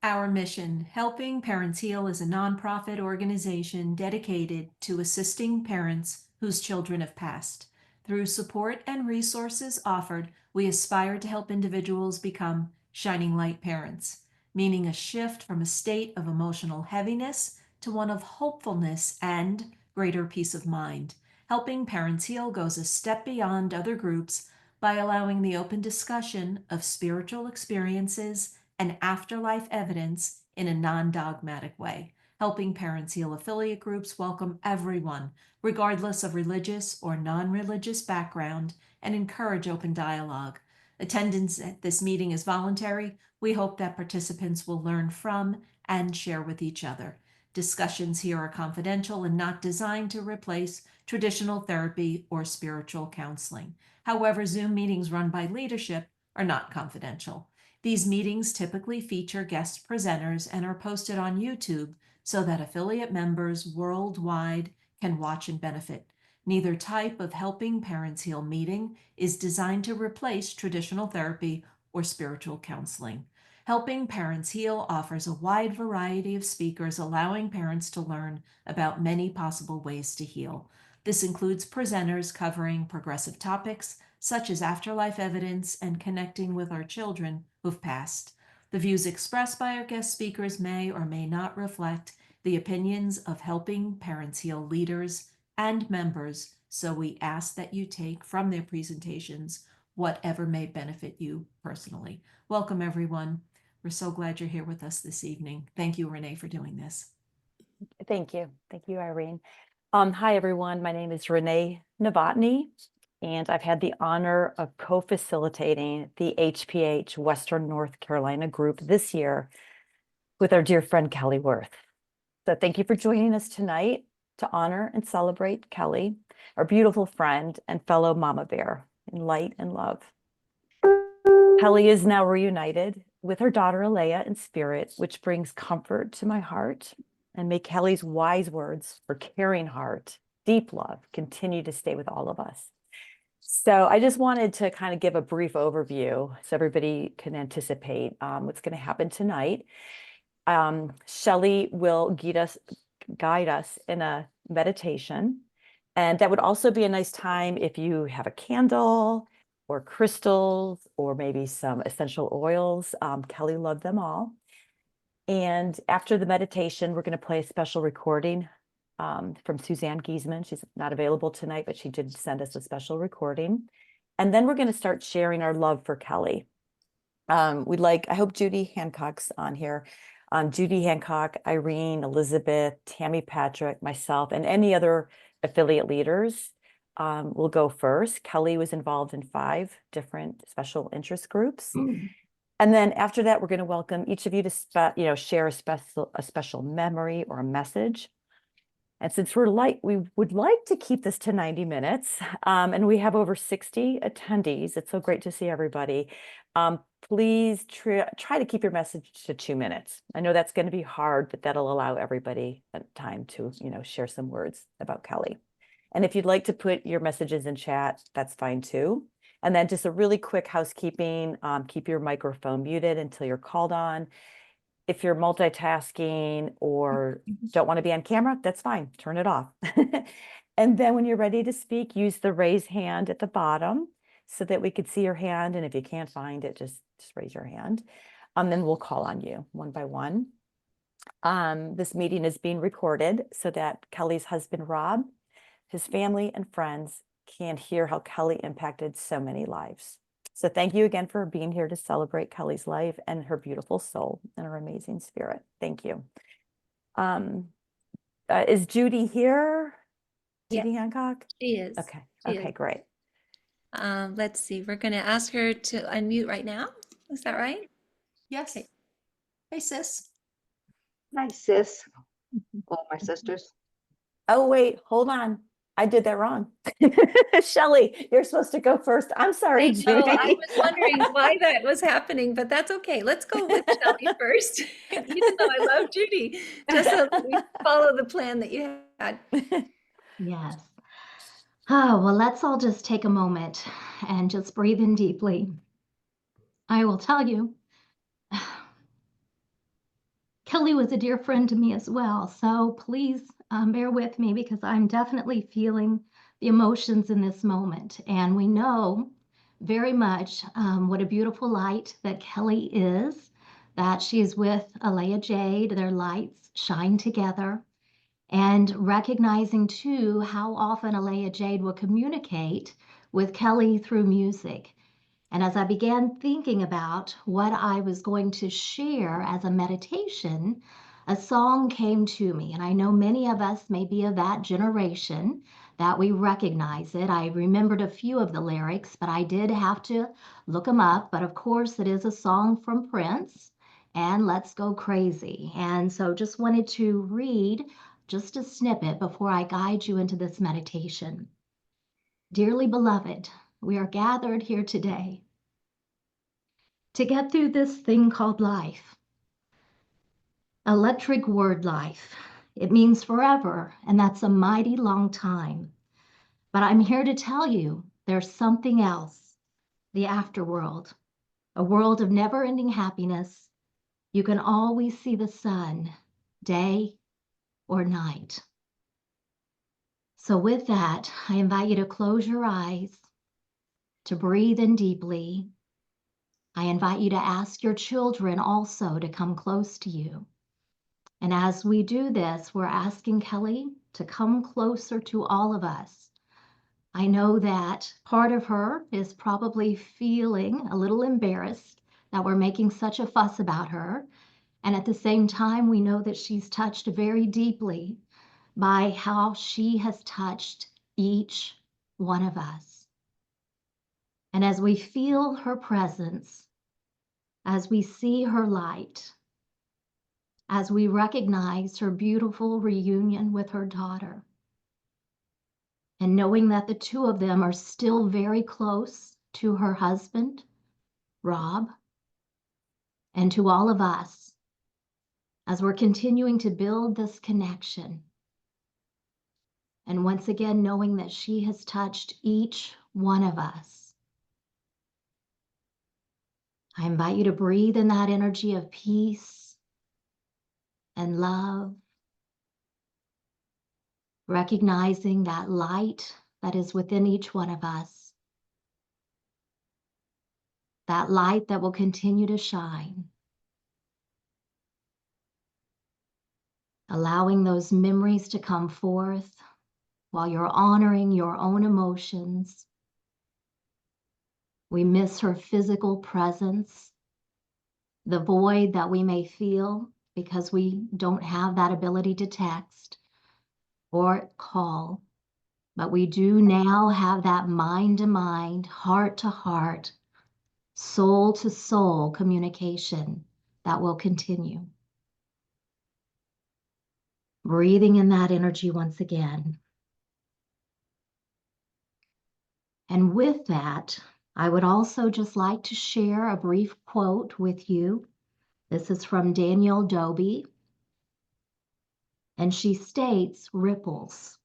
Our mission, Helping Parents Heal, is a nonprofit organization dedicated to assisting parents whose children have passed. Through support and resources offered, we aspire to help individuals become shining light parents, meaning a shift from a state of emotional heaviness to one of hopefulness and greater peace of mind. Helping Parents Heal goes a step beyond other groups by allowing the open discussion of spiritual experiences and afterlife evidence in a non-dogmatic way. Helping Parents Heal affiliate groups welcome everyone, regardless of religious or non-religious background, and encourage open dialogue. Attendance at this meeting is voluntary. We hope that participants will learn from and share with each other. Discussions here are confidential and not designed to replace traditional therapy or spiritual counseling. However, Zoom meetings run by leadership are not confidential. These meetings typically feature guest presenters and are posted on YouTube so that affiliate members worldwide can watch and benefit. Neither type of Helping Parents Heal meeting is designed to replace traditional therapy or spiritual counseling. Helping Parents Heal offers a wide variety of speakers, allowing parents to learn about many possible ways to heal. This includes presenters covering progressive topics such as afterlife evidence and connecting with our children who've passed. The views expressed by our guest speakers may or may not reflect the opinions of Helping Parents Heal leaders and members, so we ask that you take from their presentations whatever may benefit you personally. Welcome, everyone. We're so glad you're here with us this evening. Thank you, Renee, for doing this. Thank you. Thank you, Irene. Hi, everyone. My name is Renee Novotny, and I've had the honor of co-facilitating the HPH Western North Carolina group this year with our dear friend, Kelley Worth. So thank you for joining us tonight to honor and celebrate Kelley, our beautiful friend and fellow mama bear in light and love. Kelley is now reunited with her daughter, Aleia, in spirit, which brings comfort to my heart. And may Kelley's wise words for caring heart, deep love, continue to stay with all of us. So I just wanted to kind of give a brief overview so everybody can anticipate what's going to happen tonight. Shelley will guide us in a meditation. And that would also be a nice time if you have a candle or crystals or maybe some essential oils. Kelley loved them all. And after the meditation, we're going to play a special recording from Suzanne Giesman. She's not available tonight, but she did send us a special recording. And then we're going to start sharing our love for Kelley. I hope Judy Hancock's on here. Judy Hancock, Irene, Elizabeth, Tammy Patrick, myself, and any other affiliate leaders will go first. Kelley was involved in 5 different special interest groups. And then after that, we're going to welcome each of you to share a special memory or a message. And since we would like to keep this to 90 minutes, and we have over 60 attendees. It's so great to see everybody. Please try to keep your message to 2 minutes. I know that's going to be hard, but that'll allow everybody time to, share some words about Kelley. And if you'd like to put your messages in chat, that's fine too. And then just a really quick housekeeping, keep your microphone muted until you're called on. If you're multitasking or don't want to be on camera, that's fine. Turn it off. And then when you're ready to speak, use the raise hand at the bottom so that we could see your hand. And if you can't find it, just raise your hand. Then we'll call on you one by one. This meeting is being recorded so that Kelley's husband, Rob, his family and friends can hear how Kelley impacted so many lives. So thank you again for being here to celebrate Kelley's life and her beautiful soul and her amazing spirit. Thank you. Is Judy here? Judy Hancock? She is. Okay. She Okay, is. great. Let's see. We're going to ask her to unmute right now. Is that right? Yes. Okay. Hey, sis. Hi, sis. All my sisters. Oh, wait, hold on. I did that wrong. Shelley, you're supposed to go first. I'm sorry, Judy. I was wondering why that was happening, but that's okay. Let's go with Shelley first, even though I love Judy, just so that we follow the plan that you had. Yes. Oh, well, let's all just take a moment and just breathe in deeply. I will tell you, Kelley was a dear friend to me as well. So please bear with me because I'm definitely feeling the emotions in this moment. And we know very much what a beautiful light that Kelley is, that she is with Aleia Jade. Their lights shine together. And recognizing too how often Aleia Jade will communicate with Kelley through music. And as I began thinking about what I was going to share as a meditation, a song came to me. And I know many of us may be of that generation that we recognize it. I remembered a few of the lyrics, but I did have to look them up. But of course, it is a song from Prince, and Let's Go Crazy. And so just wanted to read just a snippet before I guide you into this meditation. Dearly beloved, we are gathered here today to get through this thing called life. Electric word life. It means forever, and that's a mighty long time. But I'm here to tell you there's something else, the afterworld, a world of never-ending happiness. You can always see the sun, day or night. So with that, I invite you to close your eyes, to breathe in deeply. I invite you to ask your children also to come close to you. And as we do this, we're asking Kelley to come closer to all of us. I know that part of her is probably feeling a little embarrassed that we're making such a fuss about her. And at the same time, we know that she's touched very deeply by how she has touched each one of us. And as we feel her presence, as we see her light, as we recognize her beautiful reunion with her daughter, and knowing that the two of them are still very close to her husband, Rob, and to all of us, as we're continuing to build this connection. And once again, knowing that she has touched each one of us. I invite you to breathe in that energy of peace and love, recognizing that light that is within each one of us, that light that will continue to shine, allowing those memories to come forth while you're honoring your own emotions. We miss her physical presence, the void that we may feel because we don't have that ability to text or call. But we do now have that mind-to-mind, heart-to-heart, soul-to-soul communication that will continue. Breathing in that energy once again. And with that, I would also just like to share a brief quote with you. This is from Danielle Dobie, and she states, ripples.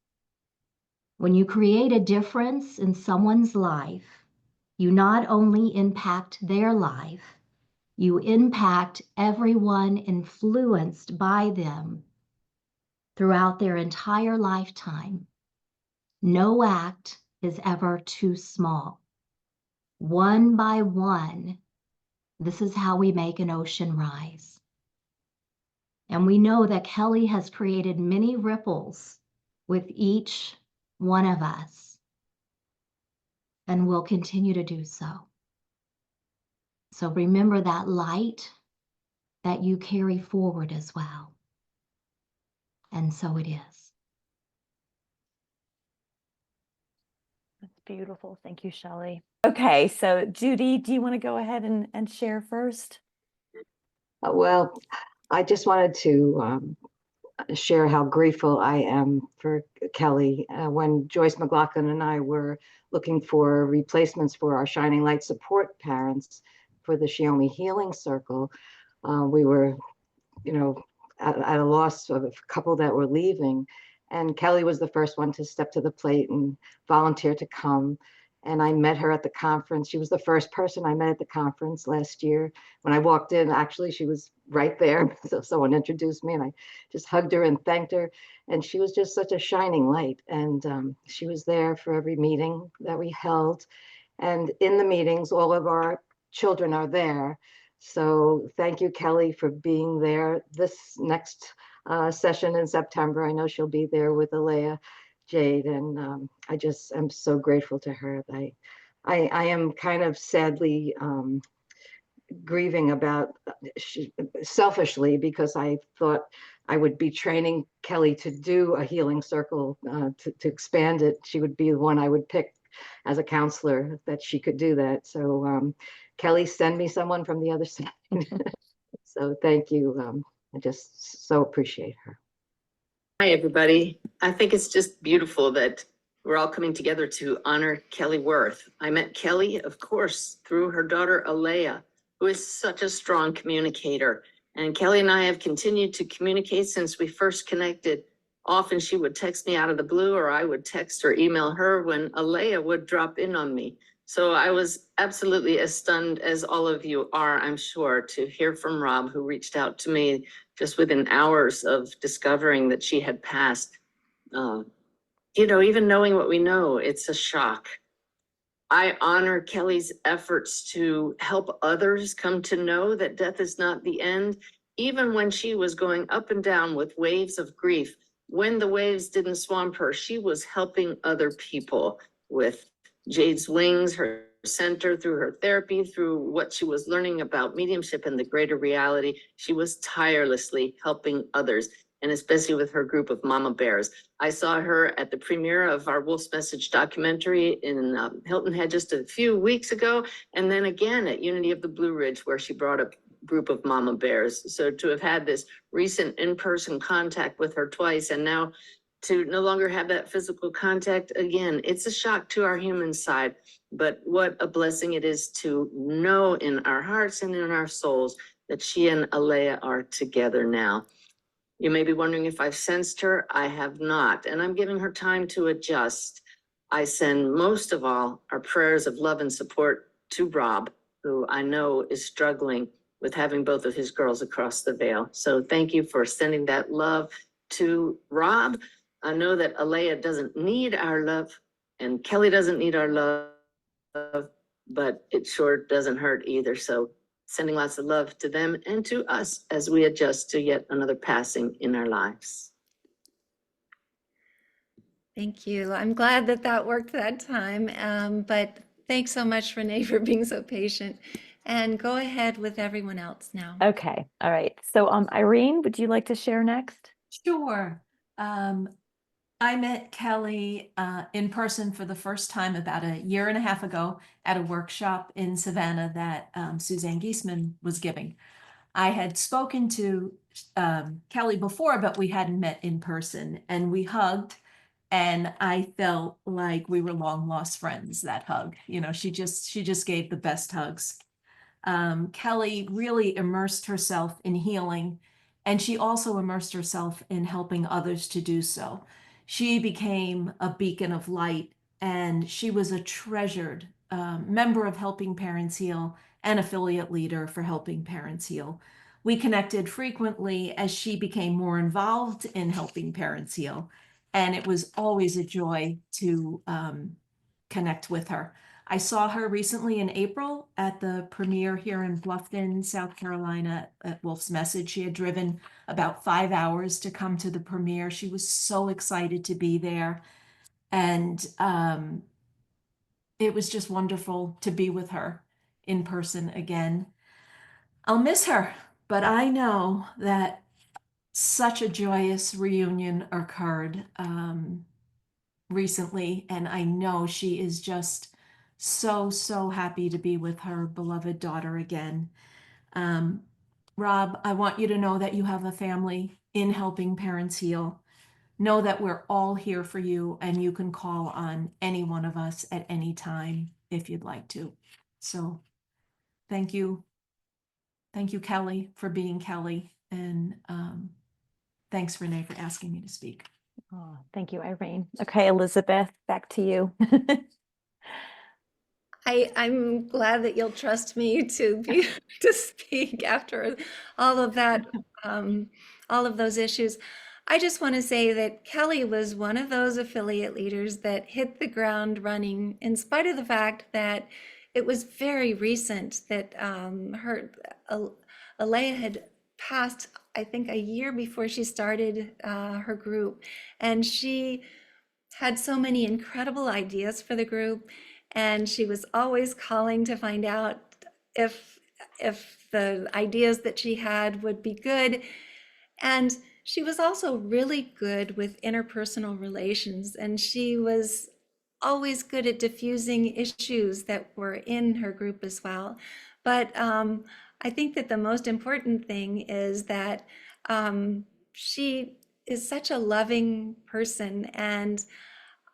When you create a difference in someone's life, you not only impact their life, you impact everyone influenced by them throughout their entire lifetime. No act is ever too small. One by one, this is how we make an ocean rise. And we know that Kelley has created many ripples with each one of us and will continue to do so. So remember that light that you carry forward as well. And so it is. That's beautiful. Thank you, Shelley. Okay, so Judy, do you want to go ahead and share first? Well, I just wanted to share how grateful I am for Kelley. When Joyce McLaughlin and I were looking for replacements for our Shining Light support parents for the Shiomi Healing Circle, we were, at a loss of a couple that were leaving. And Kelley was the first one to step to the plate and volunteer to come. and I met her at the conference. She was the first person I met at the conference last year. When I walked in, actually, she was right there. So someone introduced me, and I just hugged her and thanked her. And she was just such a shining light. And she was there for every meeting that we held. And in the meetings, all of our children are there. So thank you, Kelley, for being there. This next session in September, I know she'll be there with Aleia, Jade, and I just am so grateful to her. I am kind of sadly grieving about selfishly, because I thought I would be training Kelley to do a healing circle, to expand it. She would be the one I would pick as a counselor, that she could do that. So Kelley, send me someone from the other side. So thank you. I just so appreciate her. Hi, everybody. I think it's just beautiful that we're all coming together to honor Kelley Worth. I met Kelley, of course, through her daughter, Aleia, who is such a strong communicator. And Kelley and I have continued to communicate since we first connected. Often she would text me out of the blue, or I would text or email her when Aleia would drop in on me. So I was absolutely as stunned as all of you are, I'm sure, to hear from Rob, who reached out to me just within hours of discovering that she had passed. You know, even knowing what we know, it's a shock. I honor Kelley's efforts to help others come to know that death is not the end, even when she was going up and down with waves of grief. When the waves didn't swamp her, she was helping other people with Jade's Wings, her center, through her therapy, through what she was learning about mediumship and the greater reality. She was tirelessly helping others, and especially with her group of mama bears. I saw her at the premiere of our Wolf's Message documentary in Hilton Head just a few weeks ago, and then again at Unity of the Blue Ridge, where she brought a group of mama bears. So to have had this recent in-person contact with her twice, and now to no longer have that physical contact again, it's a shock to our human side. But what a blessing it is to know in our hearts and in our souls that she and Aleia are together now. You may be wondering if I've sensed her. I have not, and I'm giving her time to adjust. I send most of all our prayers of love and support to Rob, who I know is struggling with having both of his girls across the veil. So thank you for sending that love to Rob. I know that Aleia doesn't need our love, and Kelley doesn't need our love, but it sure doesn't hurt either. So sending lots of love to them and to us as we adjust to yet another passing in our lives. Thank you. I'm glad that that worked that time. But thanks so much, Renee, for being so patient. And go ahead with everyone else now. Okay. All right. So Irene, would you like to share next? Sure. I met Kelley in person for the first time about a year and a half ago at a workshop in Savannah that Suzanne Giesman was giving. I had spoken to Kelley before, but we hadn't met in person, and we hugged, and I felt like we were long lost friends. That hug, you know, she just gave the best hugs. Kelley really immersed herself in healing, and she also immersed herself in helping others to do so. She became a beacon of light, and she was a treasured member of Helping Parents Heal and affiliate leader for Helping Parents Heal. We connected frequently as she became more involved in Helping Parents Heal, and it was always a joy to connect with her. I saw her recently in April at the premiere here in Bluffton, South Carolina at Wolf's Message. She had driven about 5 hours to come to the premiere. She was so excited to be there. And it was just wonderful to be with her in person again. I'll miss her, but I know that such a joyous reunion occurred recently, and I know she is just so happy to be with her beloved daughter again. Rob, I want you to know that you have a family in Helping Parents Heal. Know that we're all here for you, and you can call on any one of us at any time if you'd like to. So thank you. Thank you, Kelley, for being Kelley. And thanks, Renee, for asking me to speak. Oh, thank you, Irene. Okay, Elizabeth, back to you. I'm glad that you'll trust me to be to speak after all of that, all of those issues. I just want to say that Kelley was one of those affiliate leaders that hit the ground running, in spite of the fact that it was very recent that Aleia had passed, I think, a year before she started her group, and she had so many incredible ideas for the group, and she was always calling to find out if the ideas that she had would be good. And she was also really good with interpersonal relations, and she was always good at diffusing issues that were in her group as well. But I think that the most important thing is that she is such a loving person, and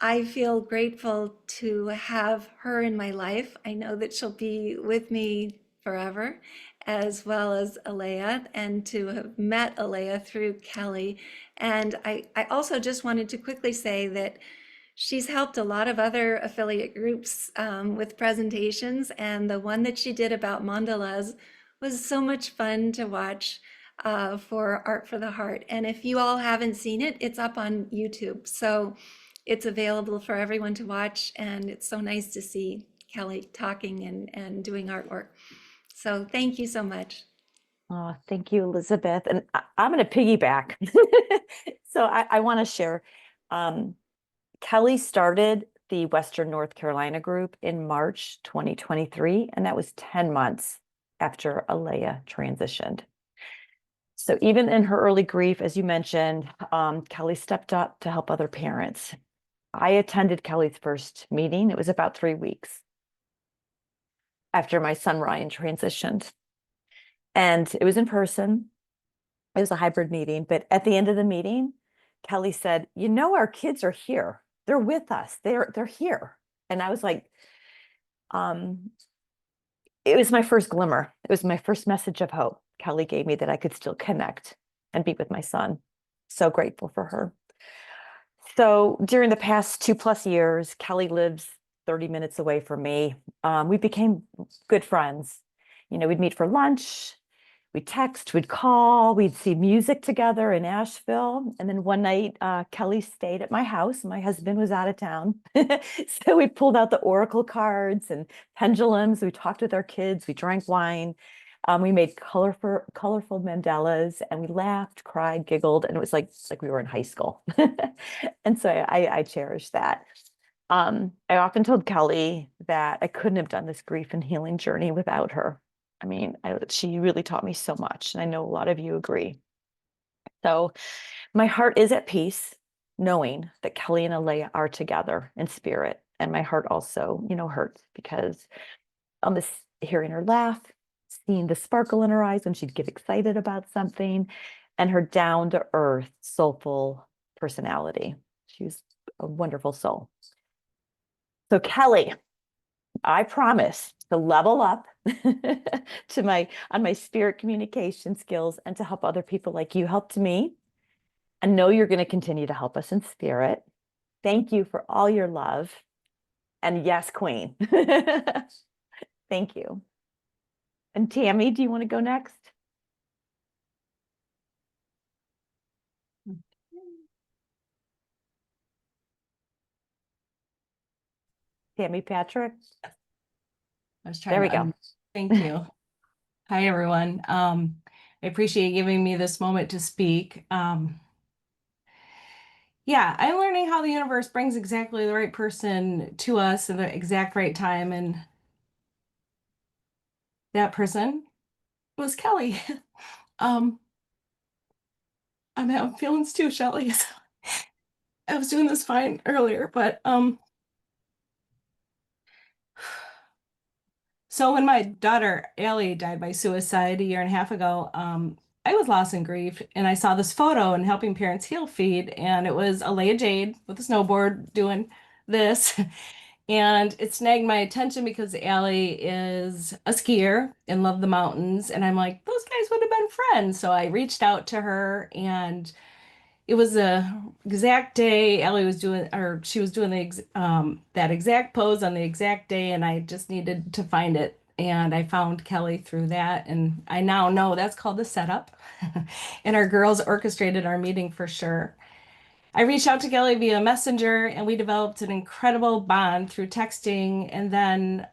I feel grateful to have her in my life. I know that she'll be with me forever, as well as Aleia, and to have met Aleia through Kelley. And I also just wanted to quickly say that she's helped a lot of other affiliate groups with presentations, and the one that she did about mandalas was so much fun to watch for Art for the Heart. And if you all haven't seen it, it's up on YouTube. So it's available for everyone to watch, and it's so nice to see Kelley talking and doing artwork. So thank you so much. Oh, thank you, Elizabeth. And I'm going to piggyback. So I want to share. Kelley started the Western North Carolina group in March 2023, and that was 10 months after Aleia transitioned. So even in her early grief, as you mentioned, Kelley stepped up to help other parents. I attended Kelley's first meeting. It was about 3 weeks after my son Ryan transitioned. And it was in person. It was a hybrid meeting. But at the end of the meeting, Kelley said, "You know, our kids are here. They're with us. They're here." And I was like, it was my first glimmer. It was my first message of hope Kelley gave me, that I could still connect and be with my son. So grateful for her. So during the past 2+ years, Kelley lives 30 minutes away from me. We became good friends. You know, we'd meet for lunch, we'd text, we'd call, we'd see music together in Asheville. And then one night, Kelley stayed at my house. My husband was out of town. So we pulled out the oracle cards and pendulums. We talked with our kids. We drank wine. We made colorful mandalas, and we laughed, cried, giggled, and it was like we were in high school. And so I cherish that. I often told Kelley that I couldn't have done this grief and healing journey without her. I mean, she really taught me so much, and I know a lot of you agree. So my heart is at peace knowing that Kelley and Aleia are together in spirit, and my heart also, hurts because hearing her laugh, seeing the sparkle in her eyes when she'd get excited about something, and her down-to-earth, soulful personality. She was a wonderful soul. So Kelley, I promise to level up on my spirit communication skills and to help other people like you helped me. I know you're going to continue to help us in spirit. Thank you for all your love. And yes, Queen. Thank you. And Tammy, do you want to go next? Tammy Patrick. I was trying There we to go. Thank you. Hi, everyone. I appreciate you giving me this moment to speak. Yeah, I'm learning how the universe brings exactly the right person to us at the exact right time, and that person was Kelley. I'm having feelings too, Shelly. I was doing this fine earlier, but so when my daughter Aleia died by suicide a 1.5 years ago, I was lost in grief, and I saw this photo in Helping Parents Heal feed, and it was Aleia Jade with a snowboard doing this. And it snagged my attention because Aleia is a skier and loved the mountains. And I'm like, those guys would have been friends. So I reached out to her, and it was a exact day Ellie was doing, or she was doing that exact pose on the exact day, and I just needed to find it. And I found Kelley through that, and I now know that's called the setup. And our girls orchestrated our meeting for sure. I reached out to Kelley via Messenger, and we developed an incredible bond through texting. And then,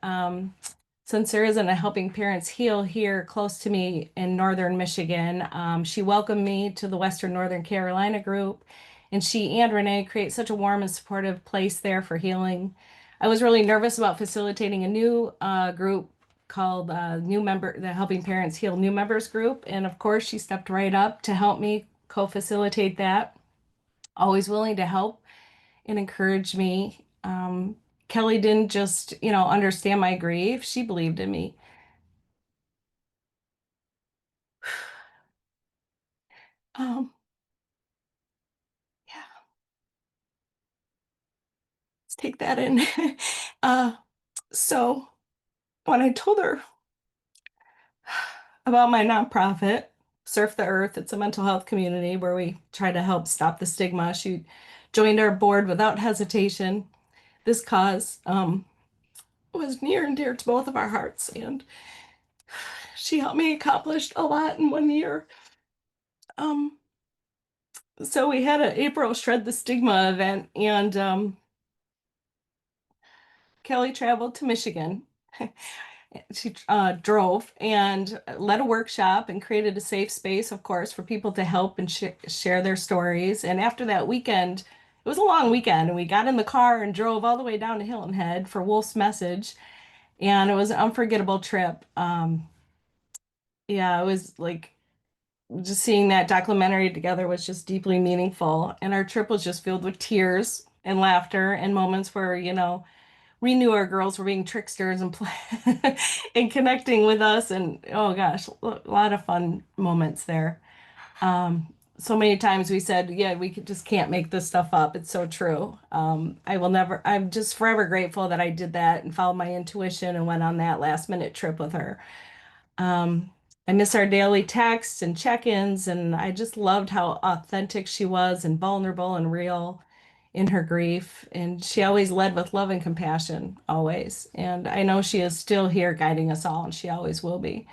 since there isn't a Helping Parents Heal here close to me in Northern Michigan, she welcomed me to the Western Northern Carolina group. And she and Renee create such a warm and supportive place there for healing. I was really nervous about facilitating a new group called New Member, the Helping Parents Heal New Members group. And of course, she stepped right up to help me co-facilitate that, always willing to help and encourage me. Kelley didn't just, understand my grief. She believed in me. Um, yeah, let's take that in. uh, so when I told her about my nonprofit, Surf the Earth, it's a mental health community where we try to help stop the stigma. She joined our board without hesitation. This cause was near and dear to both of our hearts, and she helped me accomplish a lot in 1 year. So we had an April Shred the Stigma event, and Kelley traveled to Michigan. She drove and led a workshop and created a safe space, of course, for people to help and share their stories. And after that weekend, it was a long weekend, and we got in the car and drove all the way down to Hilton Head for Wolf's Message, and it was an unforgettable trip. Yeah, it was like just seeing that documentary together was just deeply meaningful. And our trip was just filled with tears and laughter and moments where, we knew our girls were being tricksters and and connecting with us. And oh gosh, a lot of fun moments there. So many times we said, yeah, just can't make this stuff up. It's so true. I'm just forever grateful that I did that and followed my intuition and went on that last minute trip with her. Um, I miss our daily texts and check-ins, and I just loved how authentic she was and vulnerable and real in her grief. And she always led with love and compassion, always. And I know she is still here guiding us all, and she always will be.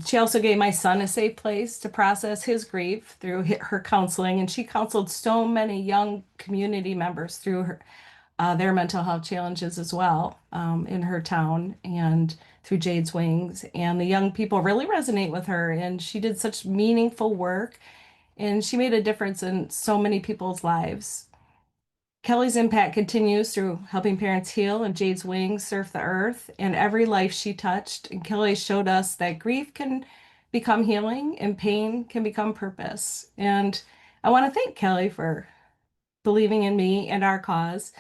She also gave my son a safe place to process his grief through her counseling, and she counseled so many young community members through their mental health challenges as well, in her town and through Jade's Wings. And the young people really resonate with her, and she did such meaningful work, and she made a difference in so many people's lives. Kelley's impact continues through Helping Parents Heal and Jade's Wings Surf the Earth and every life she touched. And Kelley showed us that grief can become healing and pain can become purpose. And I want to thank Kelley for believing in me and our cause.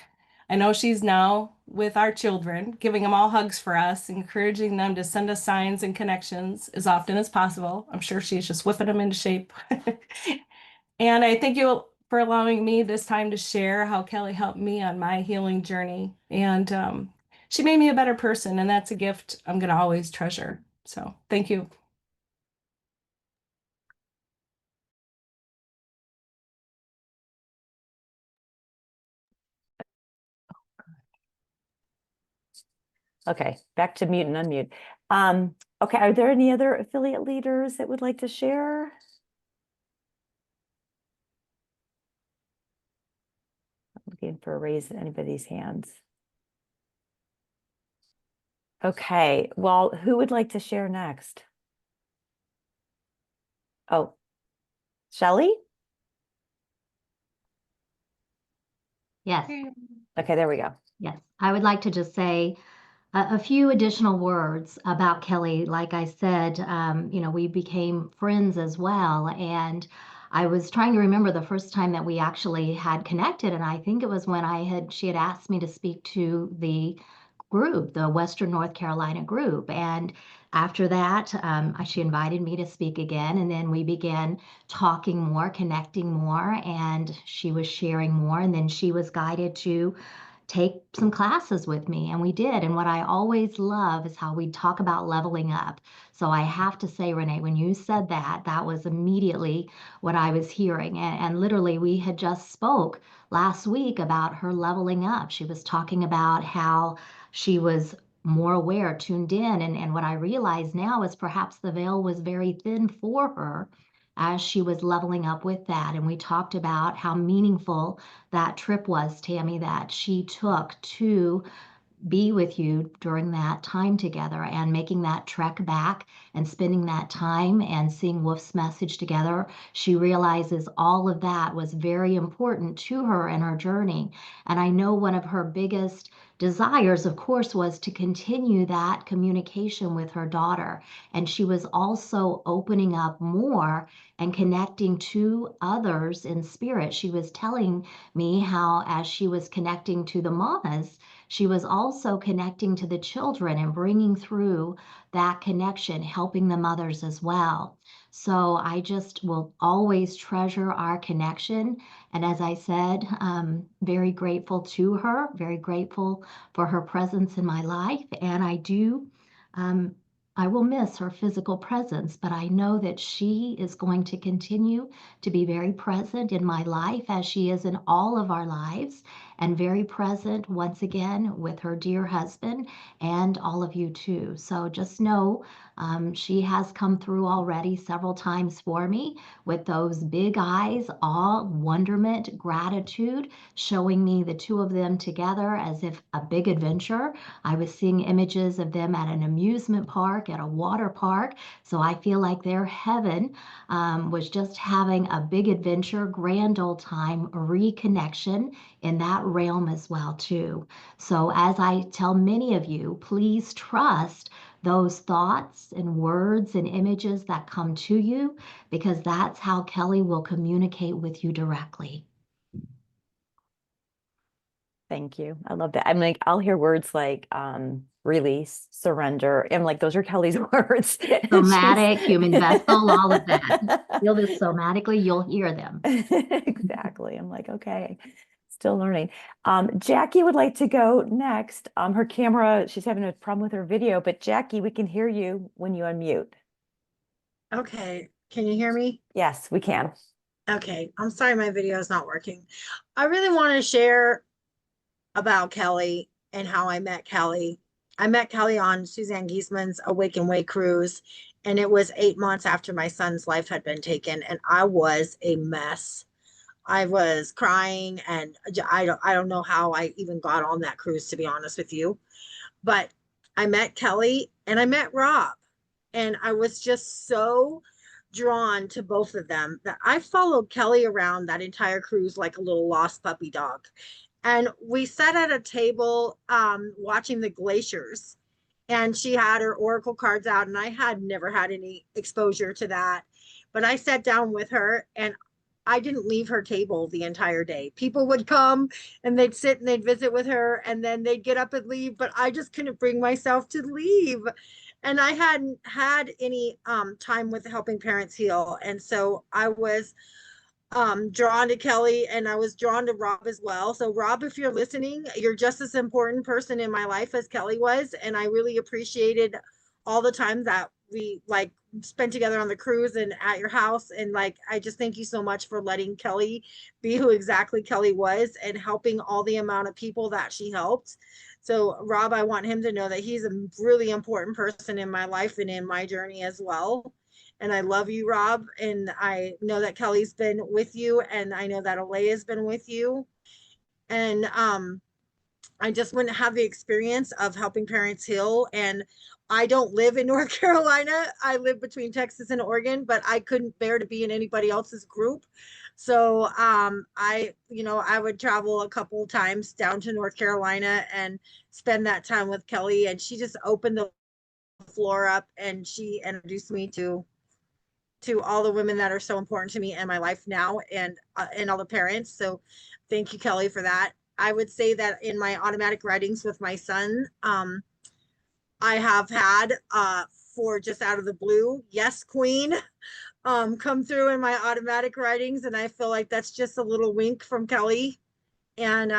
I know she's now with our children, giving them all hugs for us, encouraging them to send us signs and connections as often as possible. I'm sure she's just whipping them into shape. And I thank you for allowing me this time to share how Kelley helped me on my healing journey. And she made me a better person, and that's a gift I'm going to always treasure. So thank you. Okay, back to mute and unmute. Okay, are there any other affiliate leaders that would like to share? I'm looking for a raise in anybody's hands. Okay, well, who would like to share next? Oh, Shelley? Yes, Okay, there we go. yes. I would like to just say a few additional words about Kelley. Like I said, we became friends as well. And I was trying to remember the first time that we actually had connected. And I think it was when she had asked me to speak to the group, the Western North Carolina group. And after that, she invited me to speak again. And then we began talking more, connecting more, and she was sharing more. And then she was guided to take some classes with me, and we did. And what I always love is how we talk about leveling up. So I have to say, Renee, when you said that, that was immediately what I was hearing. And literally, we had just spoke last week about her leveling up. She was talking about how she was more aware, tuned in. And what I realize now is perhaps the veil was very thin for her as she was leveling up with that. And we talked about how meaningful that trip was, Tammy, that she took to be with you during that time together, and making that trek back and spending that time and seeing Wolf's message together. She realizes all of that was very important to her in her journey. And I know one of her biggest desires, of course, was to continue that communication with her daughter. And she was also opening up more and connecting to others in spirit. She was telling me how, as she was connecting to the mamas, she was also connecting to the children and bringing through that connection, helping the mothers as well. So I just will always treasure our connection. And as I said, very grateful to her, very grateful for her presence in my life. And I will miss her physical presence, but I know that she is going to continue to be very present in my life, as she is in all of our lives, and very present once again with her dear husband and all of you too. So just know she has come through already several times for me with those big eyes, awe, wonderment, gratitude, showing me the two of them together as if a big adventure. I was seeing images of them at an amusement park, at a water park. So I feel like their heaven was just having a big adventure, grand old time, reconnection in that realm as well too. So as I tell many of you, please trust those thoughts and words and images that come to you, because that's how Kelley will communicate with you directly. Thank you. I love that. I'm like, I'll hear words like release, surrender. I'm like, those are Kelley's words. Somatic, human vessel, all of that. Feel this somatically, you'll hear them. Exactly. I'm like, okay, still learning. Jackie would like to go next. Her camera, she's having a problem with her video, but Jackie, we can hear you when you unmute. Okay, can you hear me? Yes, we can. Okay, I'm sorry my video is not working. I really want to share about Kelley and how I met Kelley. I met Kelley on Suzanne Giesman's Awake and Wake cruise, and it was 8 months after my son's life had been taken, and I was a mess. I was crying, and I don't know how I even got on that cruise, to be honest with you. But I met Kelley and I met Rob, and I was just so drawn to both of them that I followed Kelley around that entire cruise like a little lost puppy dog. And we sat at a table watching the glaciers, and she had her oracle cards out, and I had never had any exposure to that. But I sat down with her, and I didn't leave her table the entire day. People would come and they'd sit and they'd visit with her, and then they'd get up and leave, but I just couldn't bring myself to leave. And I hadn't had any time with Helping Parents Heal. And so I was drawn to Kelley, and I was drawn to Rob as well. So Rob, if you're listening, you're just as important person in my life as Kelley was. And I really appreciated all the time that we like spent together on the cruise and at your house. And like, I just thank you so much for letting Kelley be who exactly Kelley was and helping all the amount of people that she helped. So Rob, I want him to know that he's a really important person in my life and in my journey as well. And I love you, Rob. And I know that Kelley's been with you, and I know that Aleia's been with you. And I just wouldn't have the experience of Helping Parents Heal. And I don't live in North Carolina. I live between Texas and Oregon, but I couldn't bear to be in anybody else's group. So I would travel a couple times down to North Carolina and spend that time with Kelley. And she just opened the floor up, and she introduced me to all the women that are so important to me in my life now, and all the parents. So thank you, Kelley, for that. I would say that in my automatic writings with my son, I have had for just out of the blue, yes, queen, come through in my automatic writings. And I feel like that's just a little wink from Kelley. And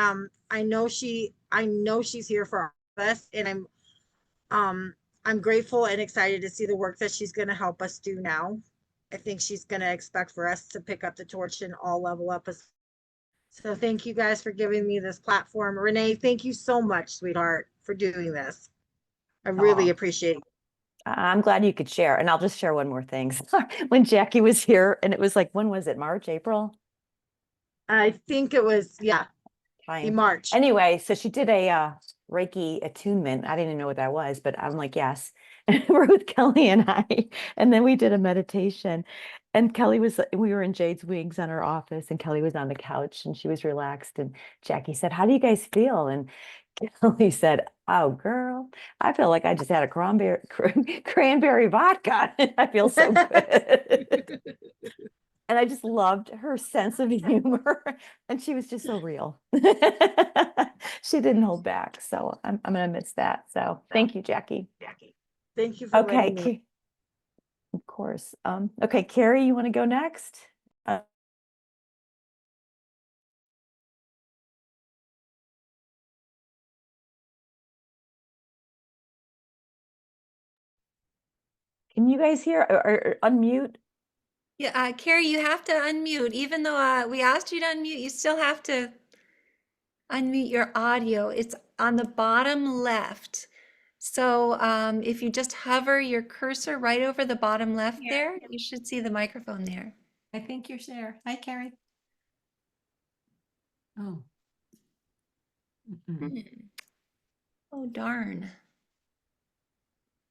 I know she I know she's here for us, and I'm grateful and excited to see the work that she's going to help us do now. I think she's going to expect for us to pick up the torch and all level up. So thank you guys for giving me this platform. Renee, thank you so much, sweetheart, for doing this. I really Aw. appreciate it. I'm glad you could share. And I'll just share one more thing. When Jackie was here, and it was like, when was it? March, April? I think it was, yeah, in Fine. March. Anyway, so she did a Reiki attunement. I didn't even know what that was, but I'm like, yes. And we're with Kelley and I. And then we did a meditation. And we were in Jade's wings on her office, and Kelley was on the couch and she was relaxed. And Jackie said, "How do you guys feel?" And Kelley said, "Oh, girl, I feel like I just had a cranberry vodka. I feel so good." And I just loved her sense of humor. And she was just so real. She didn't hold back. So I'm going to miss that. So thank you, Jackie. Thank you for Okay. letting me. Of course. Okay, Carrie, you want to go next? Can you guys hear or unmute? Yeah, Carrie, you have to unmute. Even though we asked you to unmute, you still have to unmute your audio. It's on the bottom left. So if you just hover your cursor right over the bottom left there, you should see the microphone there. I think you're there. Hi, Carrie. Oh. Mm-mm. Hmm. Oh, darn.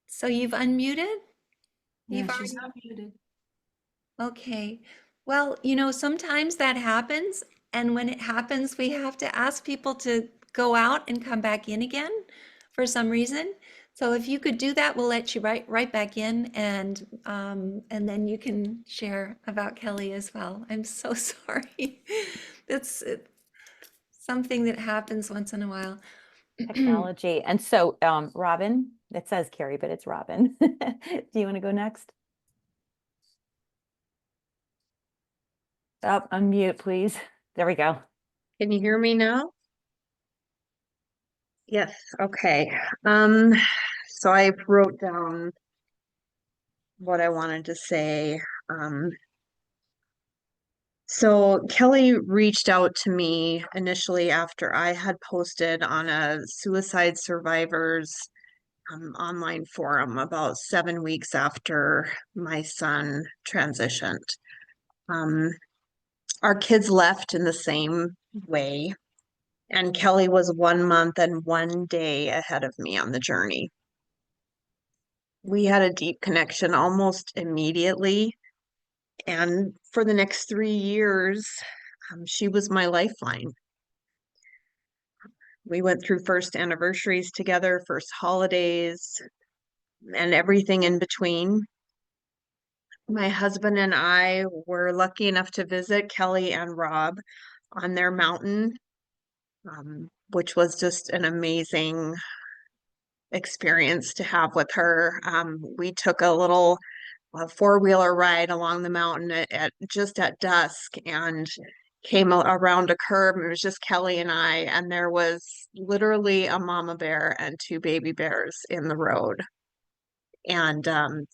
So you've unmuted? Yeah, You've she's already. not muted. Okay. Well, sometimes that happens. And when it happens, we have to ask people to go out and come back in again for some reason. So if you could do that, we'll let you right back in, and then you can share about Kelley as well. I'm so sorry. It's something that happens once in a while. Technology. And so, Robin, it says Carrie, but it's Robin. Do you want to go next? Oh, unmute, please. There we go. Can you hear me now? Yes, okay. So I wrote down what I wanted to say. So Kelley reached out to me initially after I had posted on a suicide survivors online forum about 7 weeks after my son transitioned. Our kids left in the same way. And Kelley was 1 month and 1 day ahead of me on the journey. We had a deep connection almost immediately. And for the next 3 years, she was my lifeline. We went through first anniversaries together, first holidays, and everything in between. My husband and I were lucky enough to visit Kelley and Rob on their mountain, which was just an amazing experience to have with her. We took a little four-wheeler ride along the mountain just at dusk, and came around a curve. It was just Kelley and I, and there was literally a mama bear and 2 baby bears in the road. And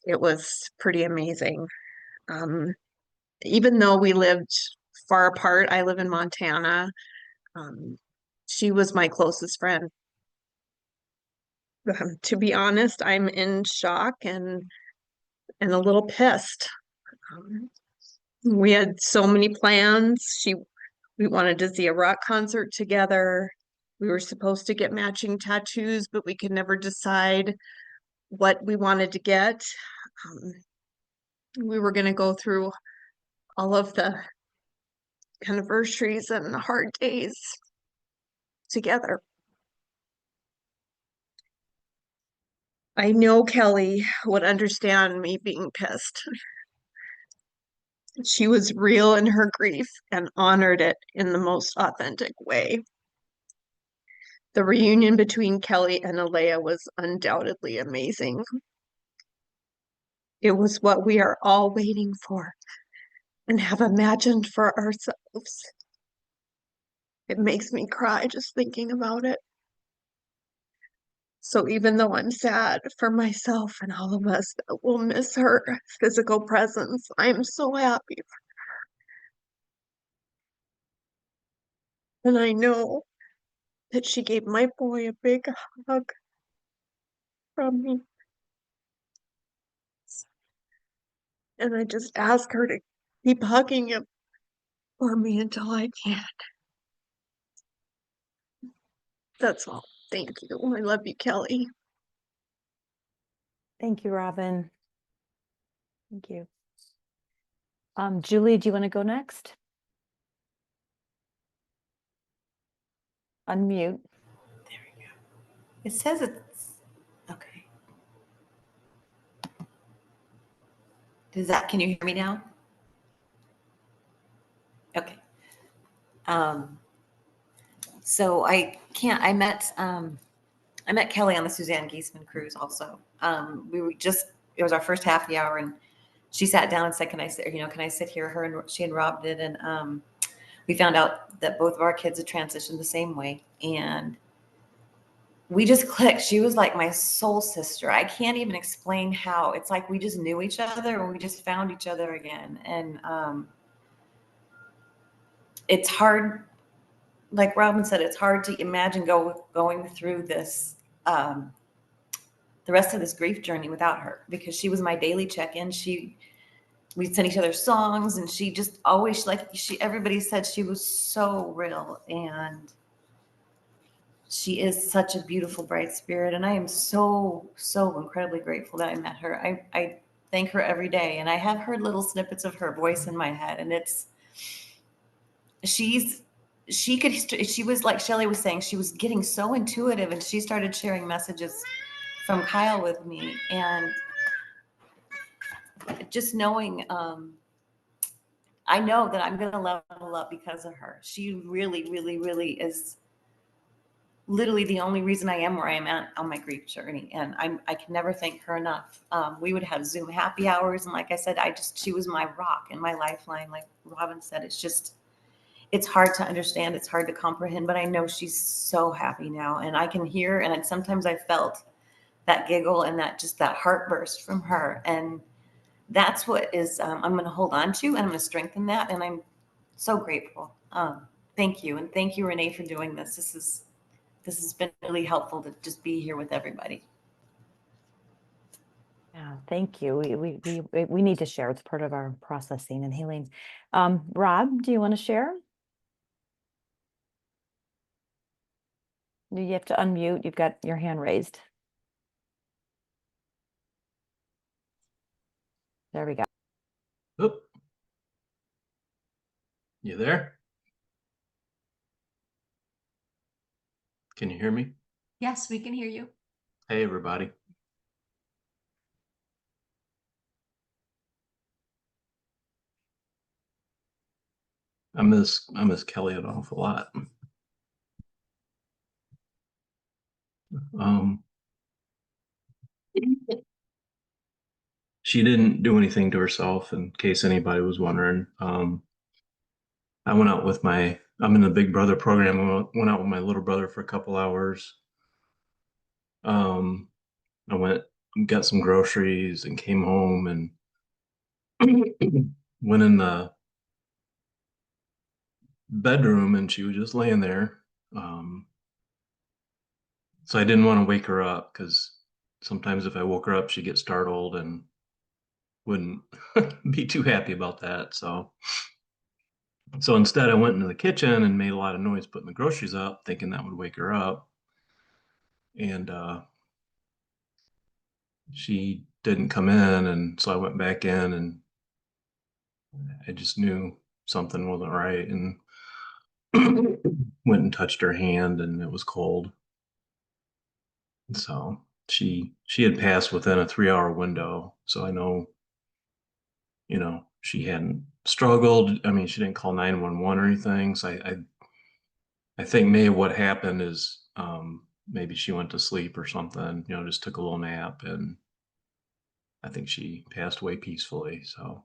it was pretty amazing. Even though we lived far apart, I live in Montana, she was my closest friend. To be honest, I'm in shock and a little pissed. We had so many plans. We wanted to see a rock concert together. We were supposed to get matching tattoos, but we could never decide what we wanted to get. We were going to go through all of the anniversaries and hard days together. I know Kelley would understand me being pissed. She was real in her grief and honored it in the most authentic way. The reunion between Kelley and Aleia was undoubtedly amazing. It was what we are all waiting for and have imagined for ourselves. It makes me cry just thinking about it. So even though I'm sad for myself and all of us that will miss her physical presence, I'm so happy for her. And I know that she gave my boy a big hug from me. And I just ask her to keep hugging him for me until I can. That's all. Thank you. I love you, Kelley. Thank you, Robin. Thank you. Julie, do you want to go next? Unmute. There we go. It says it's okay. Can you hear me now? Okay. So I met Kelley on the Suzanne Giesemann cruise also. It was our first happy hour, and she sat down and said, can I sit here? She and Rob did. And we found out that both of our kids had transitioned the same way. And we just clicked. She was like my soul sister. I can't even explain how. It's like we just knew each other and we just found each other again. And it's hard, like Robin said, it's hard to imagine going through this, the rest of this grief journey without her, because she was my daily check-in. We'd send each other songs, and she just always, everybody said she was so real, and she is such a beautiful, bright spirit. And I am so, so incredibly grateful that I met her. I thank her every day, and I have heard little snippets of her voice in my head, and she was, like Shelley was saying, she was getting so intuitive, and she started sharing messages from Kyle with me, and just knowing, I know that I'm going to level up because of her. She really, really, really is literally the only reason I am where I am at on my grief journey. And I can never thank her enough. We would have Zoom happy hours. And like I said, she was my rock and my lifeline. Like Robin said, it's hard to understand. It's hard to comprehend, but I know she's so happy now, and I can hear, and sometimes I felt that giggle and that heartburst from her. And that's what is, I'm going to hold on to, and I'm going to strengthen that. And I'm so grateful. Thank you. And thank you, Renee, for doing this. This has been really helpful to just be here with everybody. Yeah, thank you. We need to share. It's part of our processing and healing. Rob, do you want to share? You have to unmute. You've got your hand raised. There we go. Oop. You there? Can you hear me? Yes, we can hear you. Hey, everybody. I miss Kelley an awful lot. She didn't do anything to herself, in case anybody was wondering. I went out with I'm in the Big Brother program. I went out with my little brother for a couple hours. I went and got some groceries and came home and went in the bedroom, and she was just laying there. So I didn't want to wake her up, because sometimes if I woke her up, she'd get startled and wouldn't be too happy about that. So instead I went into the kitchen and made a lot of noise putting the groceries up, thinking that would wake her up. And she didn't come in, and so I went back in, and I just knew something wasn't right, and went and touched her hand, and it was cold. So she had passed within a 3-hour window. So I know, she hadn't struggled. I mean, she didn't call 911 or anything. So I think maybe what happened is maybe she went to sleep or something, just took a little nap, and I think she passed away peacefully. So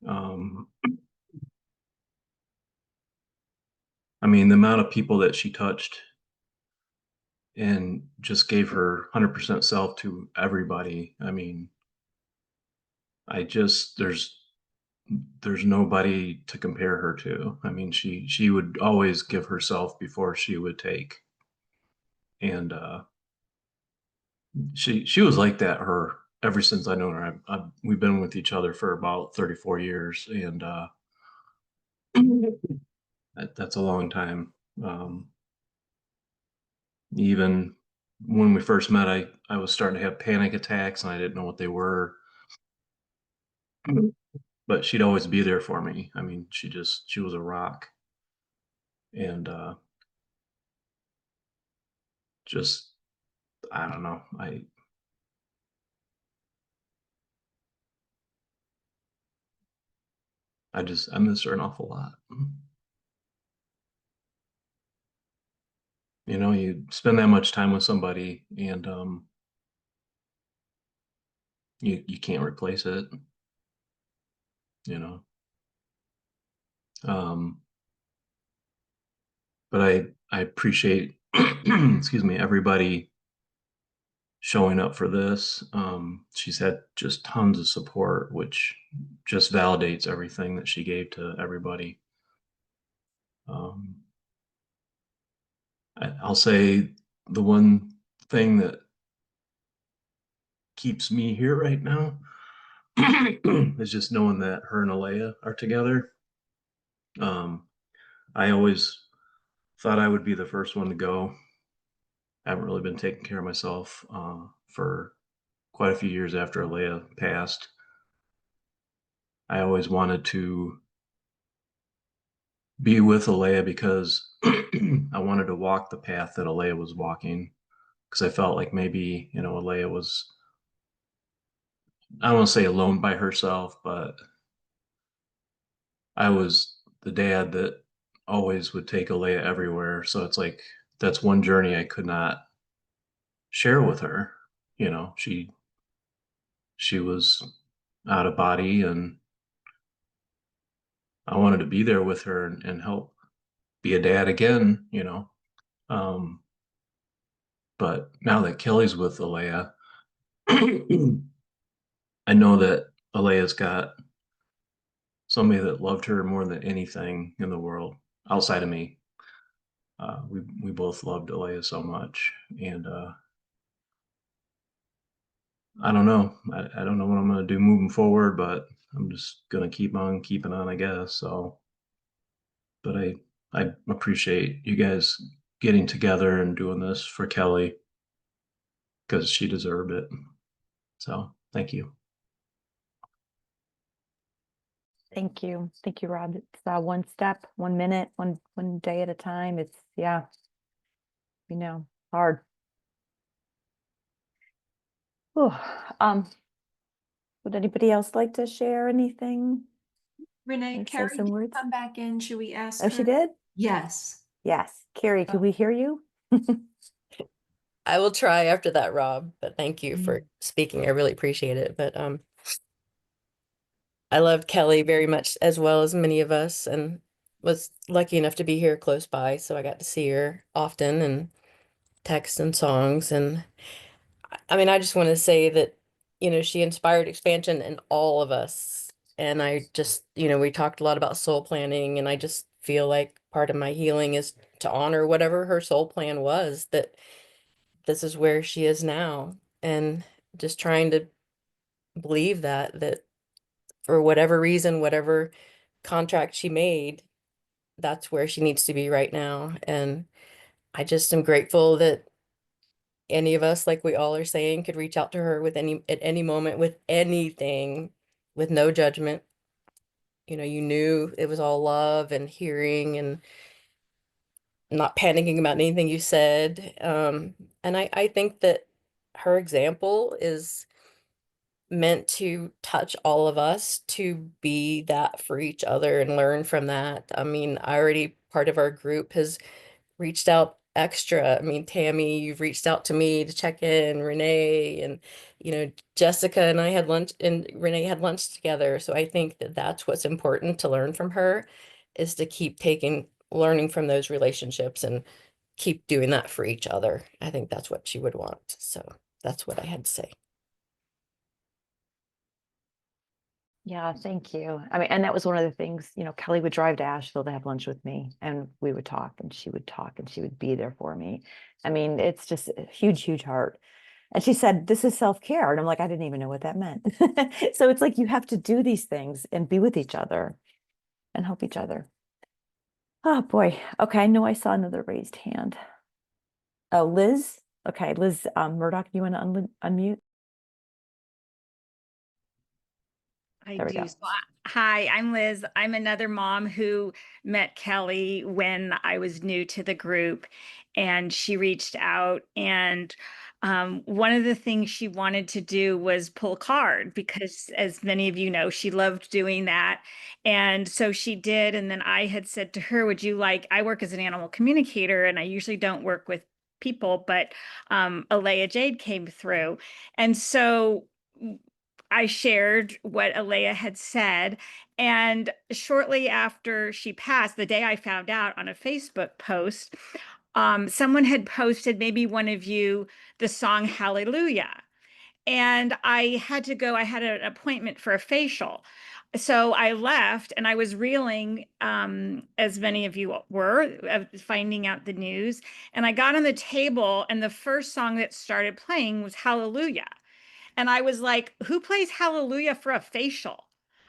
I mean, the amount of people that she touched and just gave her 100% self to everybody. I mean, there's nobody to compare her to. I mean, she would always give herself before she would take. And she was like that ever since I known her. We've been with each other for about 34 years, and that's a long time. Even when we first met, I was starting to have panic attacks, and I didn't know what they were. But she'd always be there for me. I mean, she was a rock. And just, I don't know. I miss her an awful lot. You know, you spend that much time with somebody, and you can't replace it, you know. But I appreciate excuse me, everybody showing up for this. She's had just tons of support, which just validates everything that she gave to everybody. I'll say the one thing that keeps me here right now is just knowing that her and Aleia are together. I always thought I would be the first one to go. I haven't really been taking care of myself for quite a few years after Aleia passed. I always wanted to be with Aleia because I wanted to walk the path that Aleia was walking, because I felt like maybe, you know, Aleia was, I don't want to say alone by herself, but I was the dad that always would take Aleia everywhere. So it's like, that's one journey I could not share with her. You know, she was out of body, and I wanted to be there with her and help be a dad again, you know. But now that Kelley's with Aleia, I know that Aleia's got somebody that loved her more than anything in the world outside of me. We both loved Aleia so much, and I don't know. I don't know what I'm going to do moving forward, but I'm just going to keep on keeping on, I guess. So, but I appreciate you guys getting together and doing this for Kelley, because she deserved it. So, thank you. Thank you. Thank you, Rob. It's one step, 1 minute, one day at a time. It's, yeah, you know, hard. Oh, would anybody else like to share anything? Renee, Say Carrie, some did words? come back in. Should we ask Oh, her? she did? Yes. Yes. Carrie, could we hear you? I will try after that, Rob, but thank you for speaking. I really appreciate it. But I loved Kelley very much, as well as many of us, and was lucky enough to be here close by, so I got to see her often and text and songs. And I mean, I just want to say that, you know, she inspired expansion in all of us. And I just, you know, we talked a lot about soul planning, and I just feel like part of my healing is to honor whatever her soul plan was, that this is where she is now. And just trying to believe that for whatever reason, whatever contract she made, that's where she needs to be right now. And I just am grateful that any of us, like we all are saying, could reach out to her with at any moment with anything, with no judgment. You know, you knew it was all love and hearing and not panicking about anything you said. And I think that her example is meant to touch all of us to be that for each other and learn from that. I mean, part of our group has reached out extra. I mean, Tammy, you've reached out to me to check in, Renee, and, you know, Jessica and I had lunch, and Renee had lunch together. So I think that that's what's important to learn from her, is to keep learning from those relationships. And keep doing that for each other. I think that's what she would want. So that's what I had to say. Yeah, thank you. I mean, and that was one of the things, Kelley would drive to Asheville to have lunch with me, and we would talk, and she would talk, and she would be there for me. I mean, it's just a huge, huge heart. And she said, this is self-care. And I'm like, I didn't even know what that meant. So it's like you have to do these things and be with each other and help each other. Oh boy. Okay, I know I saw another raised hand. Oh, Liz. Okay, Liz Murdoch, you want to unmute? I There we do. go. So, hi, I'm Liz. I'm another mom who met Kelley when I was new to the group, and she reached out. And one of the things she wanted to do was pull card because, as many of you know, she loved doing that. And so she did. And then I had said to her, would you like, I work as an animal communicator, and I usually don't work with people, but Aleia Jade came through. And so I shared what Aleia had said. And shortly after she passed, the day I found out on a Facebook post, someone had posted, maybe one of you, the song Hallelujah. And I had to go, I had an appointment for a facial. So I left and I was reeling, as many of you were, finding out the news. And I got on the table, and the first song that started playing was Hallelujah. And I was like, who plays Hallelujah for a facial?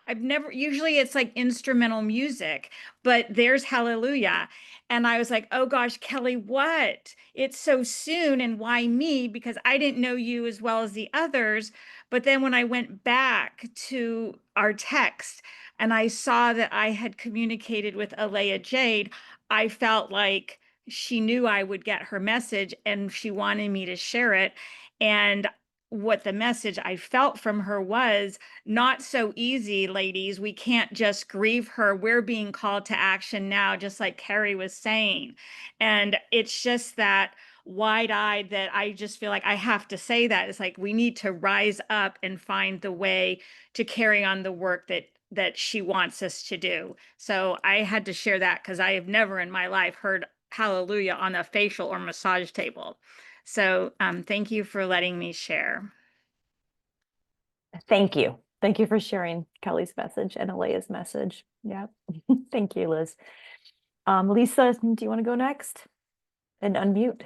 I've never, usually it's like instrumental music, but there's Hallelujah. And I was like, oh gosh, Kelley, what? It's so soon, and why me? Because I didn't know you as well as the others. But then when I went back to our text and I saw that I had communicated with Aleia Jade, I felt like she knew I would get her message and she wanted me to share it. And what the message I felt from her was, not so easy, ladies. We can't just grieve her. We're being called to action now, just like Carrie was saying. And it's just that wide-eyed that I just feel like I have to say that. It's like we need to rise up and find the way to carry on the work that she wants us to do. So I had to share that because I have never in my life heard Hallelujah on a facial or massage table. So thank you for letting me share. Thank you. Thank you for sharing Kelley's message and Aleia's message. Yeah. Thank you, Liz. Lisa, do you want to go next and unmute?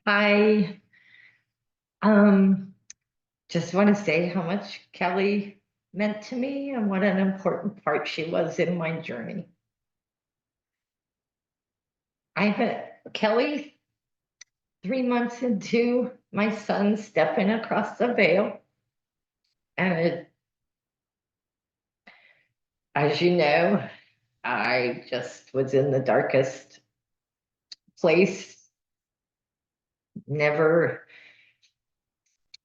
Hi. Just want to say how much Kelley meant to me and what an important part she was in my journey. I met Kelley 3 months into my son stepping across the veil. And as you know, I just was in the darkest place, never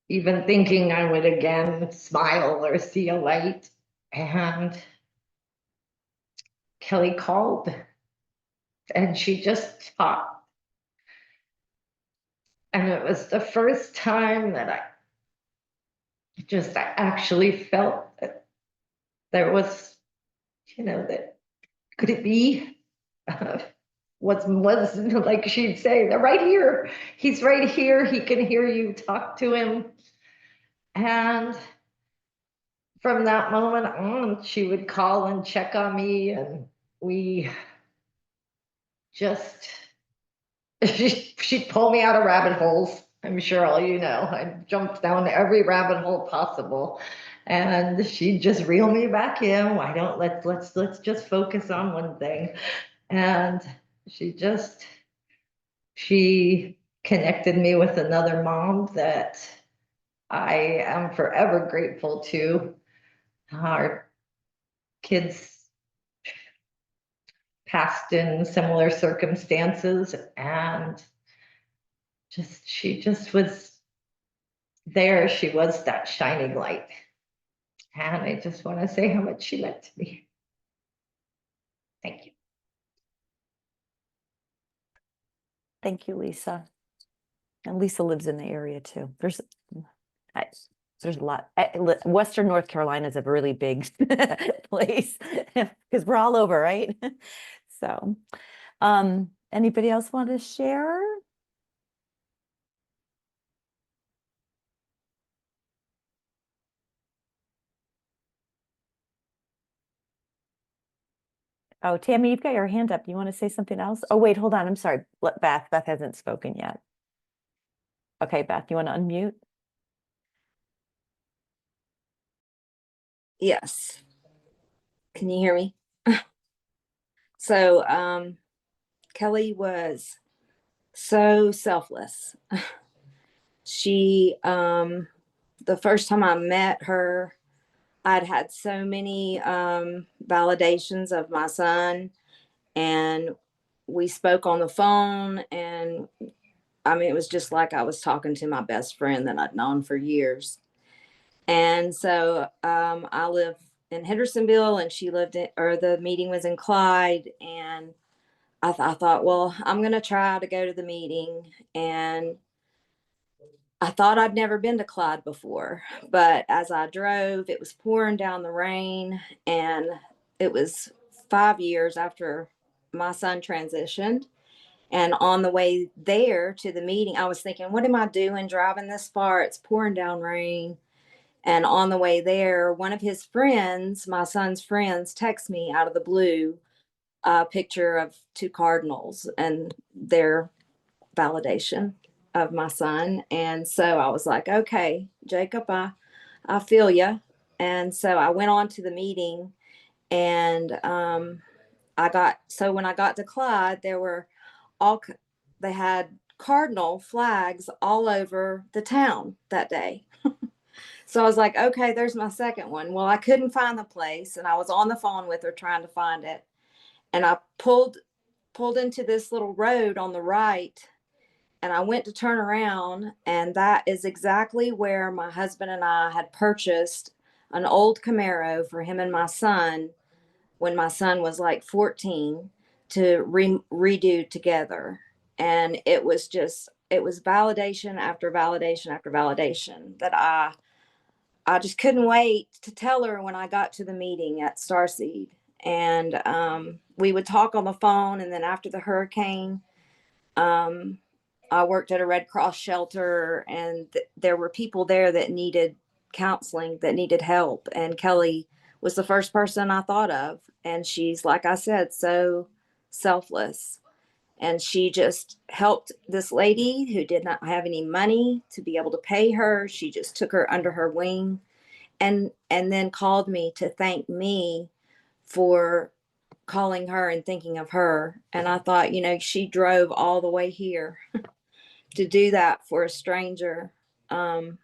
even thinking I would again smile or see a light. And Kelley called and she just talked. And it was the first time that I actually felt that there was, that could it be? Was like she'd say, they're right here. He's right here. He can hear you. Talk to him. And from that moment on, she would call and check on me, and we just, she'd pull me out of rabbit holes. I'm sure all you know, I jumped down every rabbit hole possible, and she'd just reel me back in. Why don't let's just focus on one thing. And she connected me with another mom that I am forever grateful to. Our kids passed in similar circumstances, and she just was there. She was that shining light. And I just want to say how much she meant to me. Thank you. Thank you, Lisa. And Lisa lives in the area too. There's a lot. Western North Carolina is a really big place because we're all over, right? So, Anybody else want to share? Oh, Tammy, you've got your hand up. Do you want to say something else? Oh, wait, hold on. I'm sorry. Beth hasn't spoken yet. Okay, Beth, you want to unmute? Yes. Can you hear me? So, Kelley was so selfless. She, the first time I met her, I'd had so many validations of my son, and we spoke on the phone, and I mean, it was just like I was talking to my best friend that I'd known for years. And so I live in Hendersonville, and she lived in, or the meeting was in Clyde, and I thought, well, I'm going to try to go to the meeting. And I thought I'd never been to Clyde before, but as I drove, it was pouring down the rain, and it was 5 years after my son transitioned. And on the way there to the meeting, I was thinking, what am I doing driving this far? It's pouring down rain. And on the way there, one of his friends, my son's friends, text me out of the blue a picture of 2 cardinals and their validation of my son. And so I was like, okay, Jacob, I feel you. And so I went on to the meeting, and when I got to Clyde, they had cardinal flags all over the town that day. So I was like, okay, there's my second one. Well, I couldn't find the place, and I was on the phone with her trying to find it. And I pulled into this little road on the right, and I went to turn around, and that is exactly where my husband and I had purchased an old Camaro for him and my son when my son was like 14 to redo together. And it was validation after validation after validation that I just couldn't wait to tell her when I got to the meeting at Starseed. And we would talk on the phone. And then after the hurricane, I worked at a Red Cross shelter, and there were people there that needed counseling, that needed help. And Kelley was the first person I thought of. And she's, like I said, so selfless. And she just helped this lady who did not have any money to be able to pay her. She just took her under her wing, and then called me to thank me for calling her and thinking of her. And I thought, she drove all the way here to do that for a stranger. The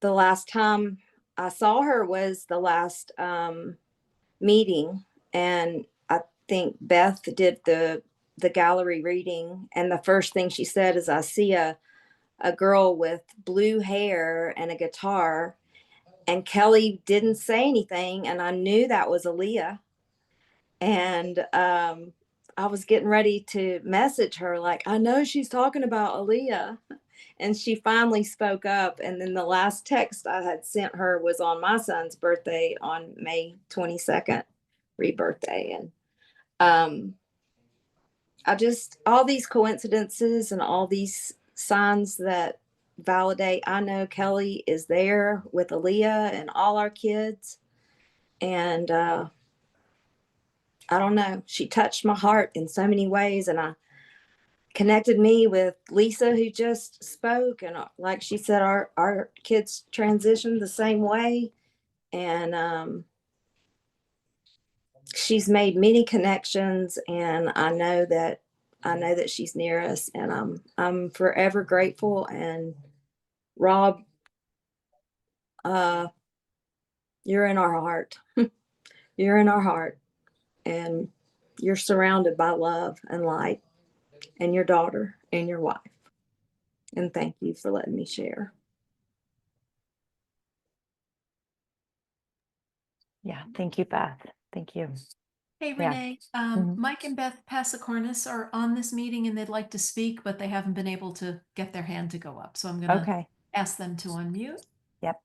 last time I saw her was the last meeting, and I think Beth did the gallery reading, and the first thing she said is, I see a girl with blue hair and a guitar. And Kelley didn't say anything, and I knew that was Aleia. And I was getting ready to message her, like, I know she's talking about Aleia. And she finally spoke up. And then the last text I had sent her was on my son's birthday on May 22nd, rebirthday. And all these coincidences and all these signs that validate, I know Kelley is there with Aleia and all our kids. And I don't know, she touched my heart in so many ways. And I connected me with Lisa, who just spoke. And like she said, our kids transitioned the same way. And she's made many connections, and I know that she's near us, and I'm forever grateful. And Rob, you're in our heart. You're in our heart, and you're surrounded by love and light, and your daughter and your wife. And thank you for letting me share. Yeah, thank you, Beth. Thank you. Hey, Yeah. Renee, Mike and Beth Passacornis are on this meeting, and they'd like to speak, but they haven't been able to get their hand to go up. So I'm going to Okay. ask them to unmute. Yep.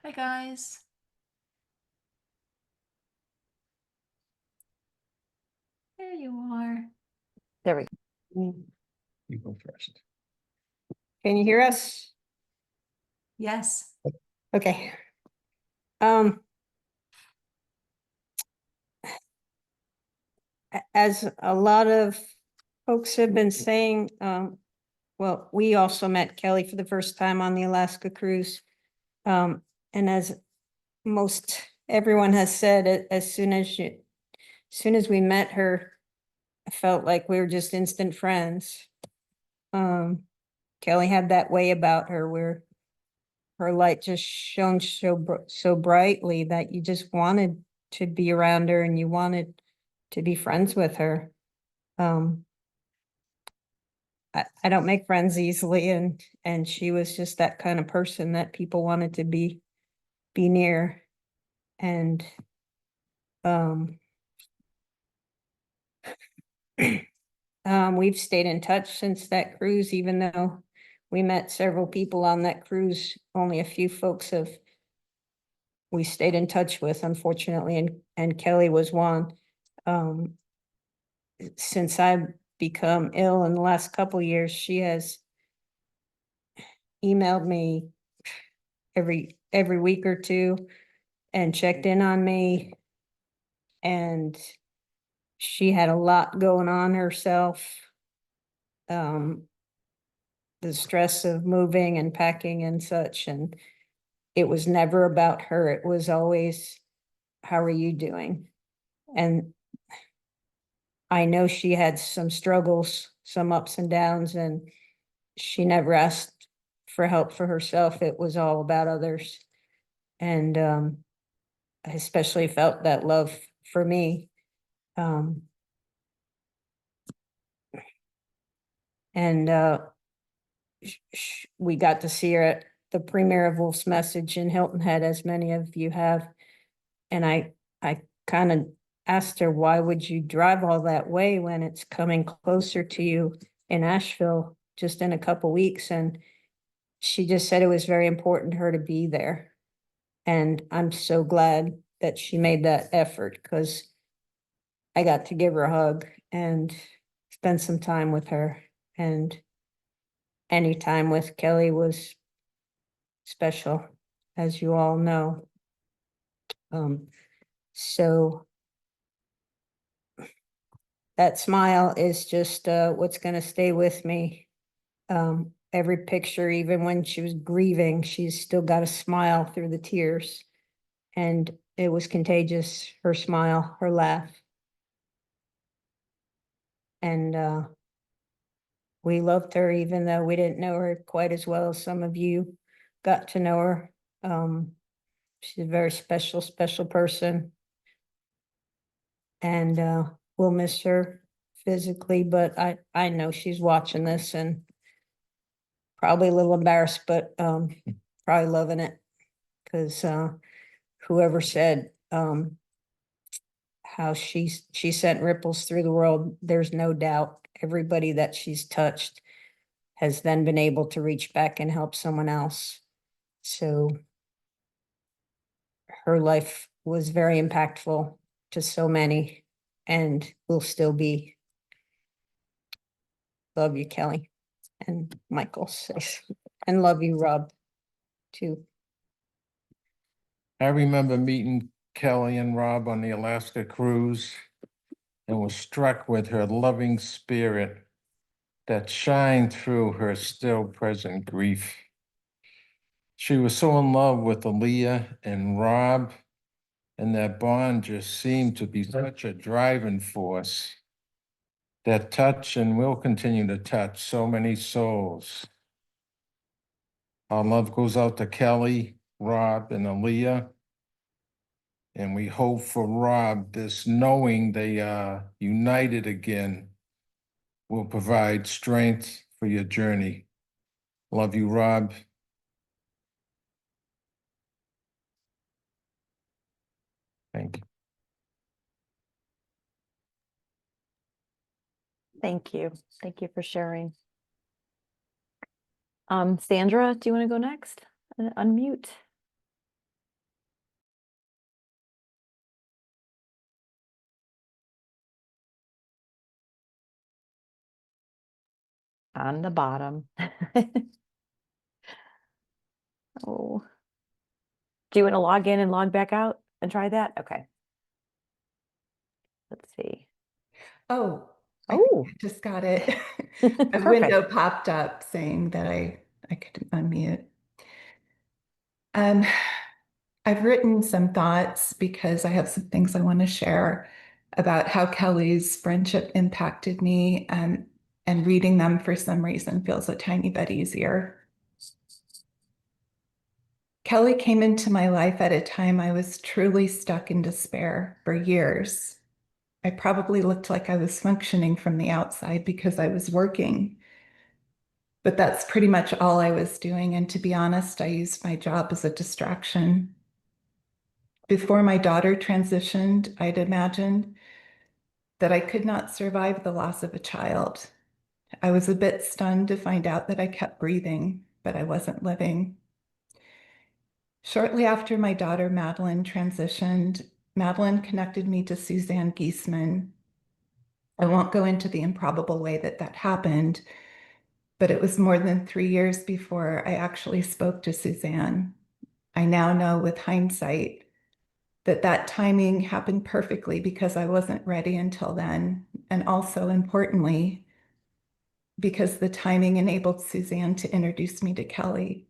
Hi, guys. There you are. There we go. You go first. Can you hear us? Yes. Okay. Um, as a lot of folks have been saying, well, we also met Kelley for the first time on the Alaska cruise. And as most everyone has said, as soon as we met her, I felt like we were just instant friends. Kelley had that way about her where her light just shone so brightly that you just wanted to be around her and you wanted to be friends with her. I don't make friends easily, and she was just that kind of person that people wanted to be near. And we've stayed in touch since that cruise, even though we met several people on that cruise. Only a few folks we stayed in touch with, unfortunately, and Kelley was one. Since I've become ill in the last couple of years, she has emailed me every week or two and checked in on me. And she had a lot going on herself. The stress of moving and packing and such, and it was never about her. It was always, how are you doing? And I know she had some struggles, some ups and downs, and she never asked for help for herself. It was all about others. And I especially felt that love for me. And we got to see her at the premiere of Wolf's Message in Hilton Head, as many of you have. And I kind of asked her, why would you drive all that way when it's coming closer to you in Asheville just in a couple weeks? And she just said it was very important to her to be there. And I'm so glad that she made that effort, because I got to give her a hug and spend some time with her. And any time with Kelley was special, as you all know. So that smile is just what's going to stay with me. Every picture, even when she was grieving, she's still got a smile through the tears. And it was contagious, her smile, her laugh. And we loved her, even though we didn't know her quite as well as some of you got to know her. She's a very special person. And we'll miss her physically, but I know she's watching this and probably a little embarrassed, but probably loving it, because whoever said how she sent ripples through the world, there's no doubt everybody that she's touched has then been able to reach back and help someone else. So her life was very impactful to so many, and will still be. Love you, Kelley. And Michael says, and love you, Rob, too. I remember meeting Kelley and Rob on the Alaska cruise and was struck with her loving spirit that shined through her still present grief. She was so in love with Aleia and Rob, and that bond just seemed to be such a driving force that touch and will continue to touch so many souls. Our love goes out to Kelley, Rob, and Aleia. And we hope for Rob, this knowing they are united again will provide strength for your journey. Love you, Rob. Thank you. Thank you. Thank you for sharing. Sandra, do you want to go next? Unmute. on the bottom. Oh, do you want to log in and log back out and try that? Okay. Let's see. Oh, I think Oh, I just got it. A perfect. window popped up saying that I could unmute. Um, I've written some thoughts because I have some things I want to share about how Kelley's friendship impacted me, and reading them for some reason feels a tiny bit easier. Kelley came into my life at a time I was truly stuck in despair for years. I probably looked like I was functioning from the outside because I was working, but that's pretty much all I was doing. And to be honest, I used my job as a distraction. Before my daughter transitioned, I'd imagined that I could not survive the loss of a child. I was a bit stunned to find out that I kept breathing, but I wasn't living. Shortly after my daughter Madeline transitioned, Madeline connected me to Suzanne Giesman. I won't go into the improbable way that that happened, but it was more than 3 years before I actually spoke to Suzanne. I now know with hindsight that that timing happened perfectly because I wasn't ready until then. And also importantly, because the timing enabled Suzanne to introduce me to Kelley.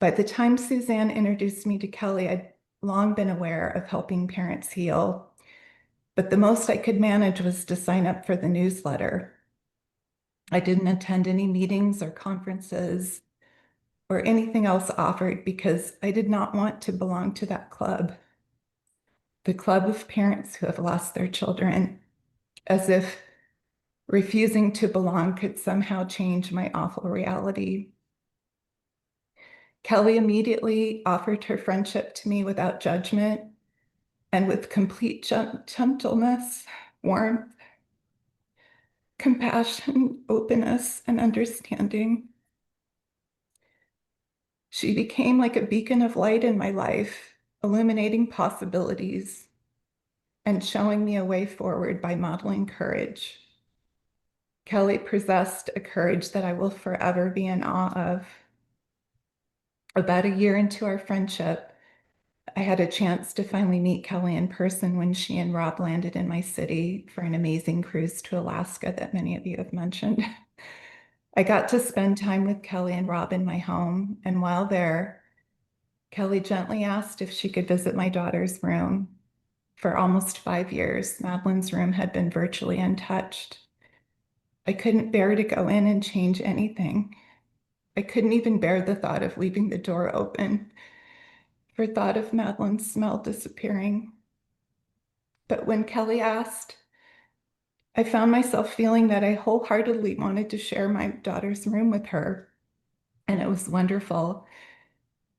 By the time Suzanne introduced me to Kelley, I'd long been aware of helping parents heal, but the most I could manage was to sign up for the newsletter. I didn't attend any meetings or conferences or anything else offered because I did not want to belong to that club, the club of parents who have lost their children, as if refusing to belong could somehow change my awful reality. Kelley immediately offered her friendship to me without judgment and with complete gentleness, warmth, compassion, openness, and understanding. She became like a beacon of light in my life, illuminating possibilities and showing me a way forward by modeling courage. Kelley possessed a courage that I will forever be in awe of. About a year into our friendship, I had a chance to finally meet Kelley in person when she and Rob landed in my city for an amazing cruise to Alaska that many of you have mentioned. I got to spend time with Kelley and Rob in my home, and while there, Kelley gently asked if she could visit my daughter's room. For almost 5 years, Madeline's room had been virtually untouched. I couldn't bear to go in and change anything. I couldn't even bear the thought of leaving the door open, for thought of Madeline's smell disappearing. But when Kelley asked, I found myself feeling that I wholeheartedly wanted to share my daughter's room with her, and it was wonderful.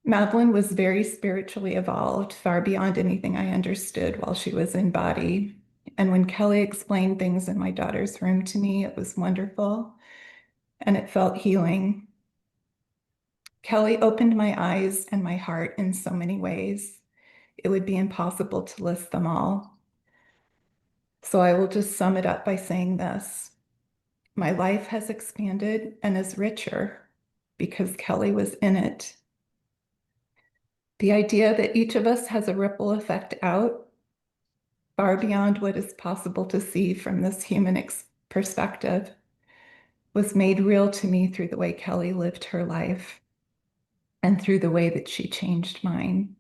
Madeline was very spiritually evolved, far beyond anything I understood while she was in body. And when Kelley explained things in my daughter's room to me, it was wonderful and it felt healing. Kelley opened my eyes and my heart in so many ways. It would be impossible to list them all. So I will just sum it up by saying this. My life has expanded and is richer because Kelley was in it. The idea that each of us has a ripple effect out, far beyond what is possible to see from this human perspective, was made real to me through the way Kelley lived her life and through the way that she changed mine.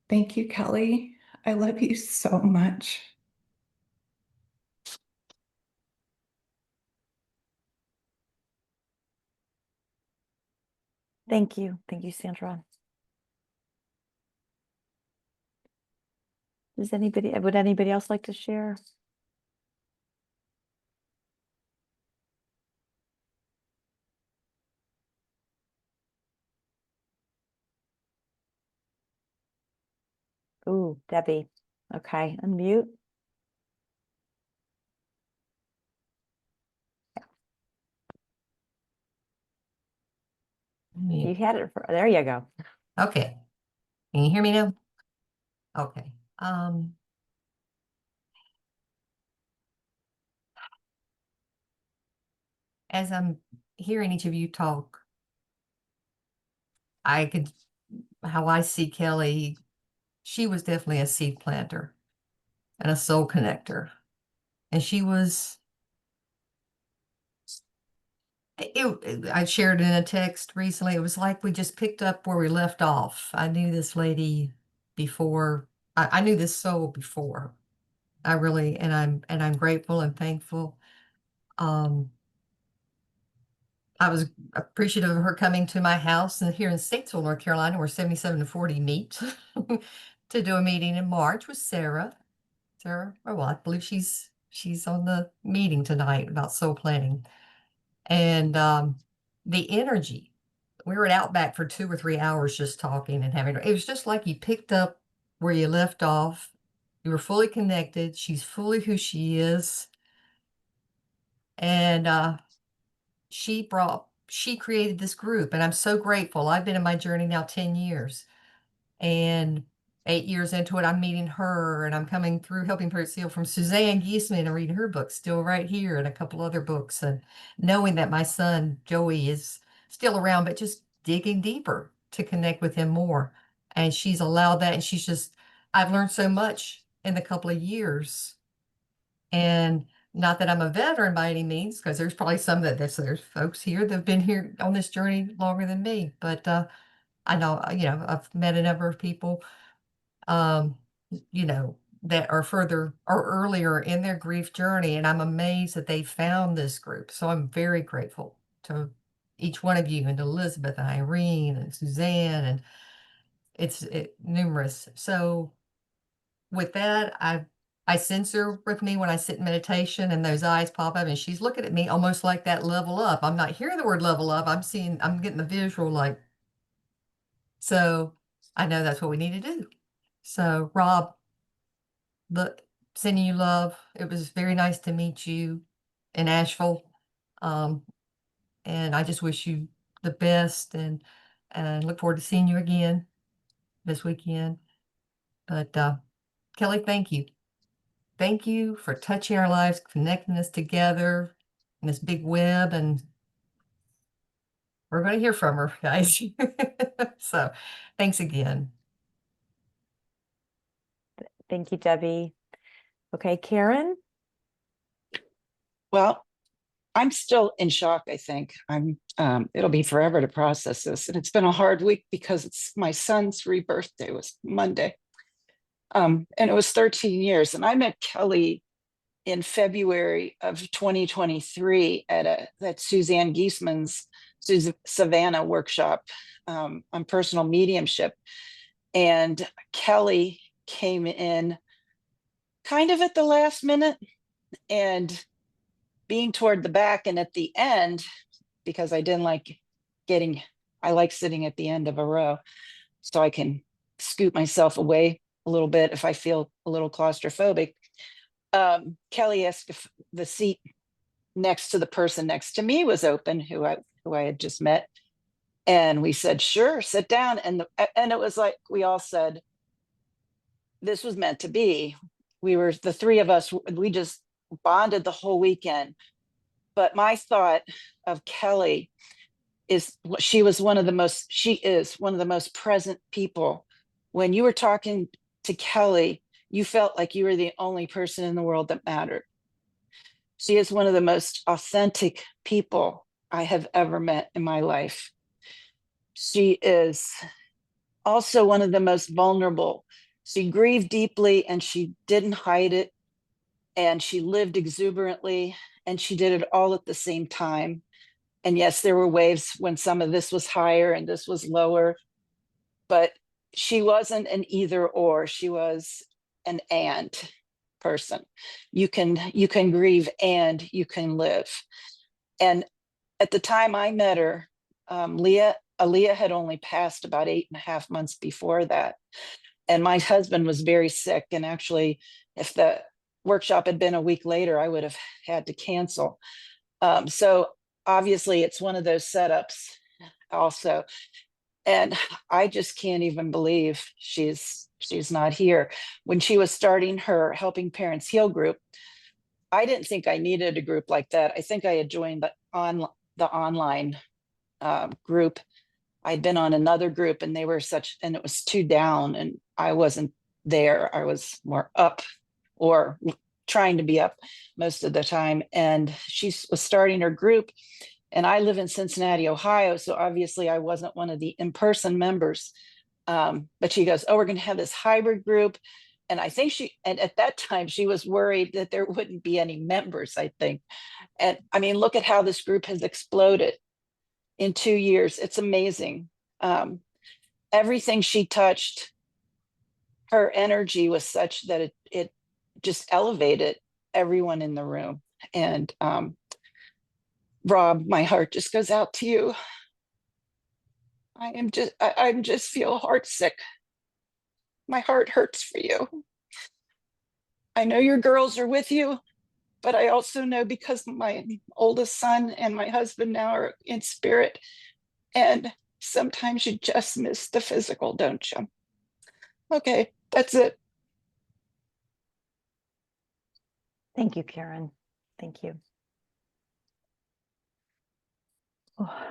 Thank you, Kelley. I love you so much. Thank you. Thank you, Sandra. Would anybody else like to share? Ooh, Debbie. Okay, unmute. You had it there you go. Okay. Can you hear me now? Okay. as I'm hearing each of you talk, how I see Kelley, she was definitely a seed planter and a soul connector. And she was, I shared in a text recently, it was like we just picked up where we left off. I knew this lady before, I knew this soul before. I really, and I'm grateful and thankful. I was appreciative of her coming to my house and here in Statesville, North Carolina, where 77 to 40 meet to do a meeting in March with Sarah. Sarah, oh, well, I believe she's on the meeting tonight about soul planning. And the energy, we were at Outback for 2 or 3 hours just talking and having, it was just like you picked up where you left off. You were fully connected. She's fully who she is. And she created this group, and I'm so grateful. I've been in my journey now 10 years, and 8 years into it, I'm meeting her, and I'm coming through Helping Parents Heal from Suzanne Giesemann and reading her book, Still Right Here, and a couple other books, and knowing that my son, Joey, is still around, but just digging deeper to connect with him more. And she's allowed that, and I've learned so much in the couple of years. And not that I'm a veteran by any means, because there's probably there's folks here that have been here on this journey longer than me. But I know, I've met a number of people, um, that are further or earlier in their grief journey, and I'm amazed that they found this group. So I'm very grateful to each one of you, and to Elizabeth and Irene and Suzanne, and it's numerous. So with that, I sense her with me when I sit in meditation, and those eyes pop up, and she's looking at me almost like that level up. I'm not hearing the word level up. I'm getting the visual, like, so I know that's what we need to do. So Rob, sending you love. It was very nice to meet you in Asheville. And I just wish you the best, and look forward to seeing you again this weekend. But Kelley, thank you. Thank you for touching our lives, connecting us together in this big web, and we're going to hear from her, guys. So thanks again. Thank you, Debbie. Okay, Karen? Well, I'm still in shock, I think. It'll be forever to process this. And it's been a hard week because it's my son's rebirthday was Monday. And it was 13 years. And I met Kelley in February of 2023 at Suzanne Giesemann's Savannah workshop on personal mediumship. And Kelley came in kind of at the last minute, and being toward the back and at the end, because I didn't like I like sitting at the end of a row so I can scoot myself away a little bit if I feel a little claustrophobic. Kelley asked if the seat next to the person next to me was open, who I had just met. And we said, sure, sit down. And it was like, we all said, this was meant to be. The three of us, we just bonded the whole weekend. But my thought of Kelley is she is one of the most present people. When you were talking to Kelley, you felt like you were the only person in the world that mattered. She is one of the most authentic people I have ever met in my life. She is also one of the most vulnerable. She grieved deeply and she didn't hide it. And she lived exuberantly, and she did it all at the same time. And yes, there were waves when some of this was higher and this was lower, but she wasn't an either or, she was an and person. You can grieve and you can live. And at the time I met her, Aleia had only passed about 8.5 months before that. And my husband was very sick. And actually, if the workshop had been a week later, I would have had to cancel. So obviously it's one of those setups also. And I just can't even believe she's not here. When she was starting her Helping Parents Heal group, I didn't think I needed a group like that. I think I had joined the online group. I'd been on another group and and it was too down and I wasn't there. I was more up or trying to be up most of the time. And she was starting her group and I live in Cincinnati, Ohio. So obviously I wasn't one of the in-person members. But she goes, oh, we're going to have this hybrid group. And I think and at that time she was worried that there wouldn't be any members, I think. And I mean, look at how this group has exploded in 2 years. It's amazing. Everything she touched, her energy was such that it just elevated everyone in the room. And Rob, my heart just goes out to you. I'm just feel heartsick. My heart hurts for you. I know your girls are with you, but I also know because my oldest son and my husband now are in spirit. And sometimes you just miss the physical, don't you? Okay, that's it. Thank you, Karen. Thank you. Oh.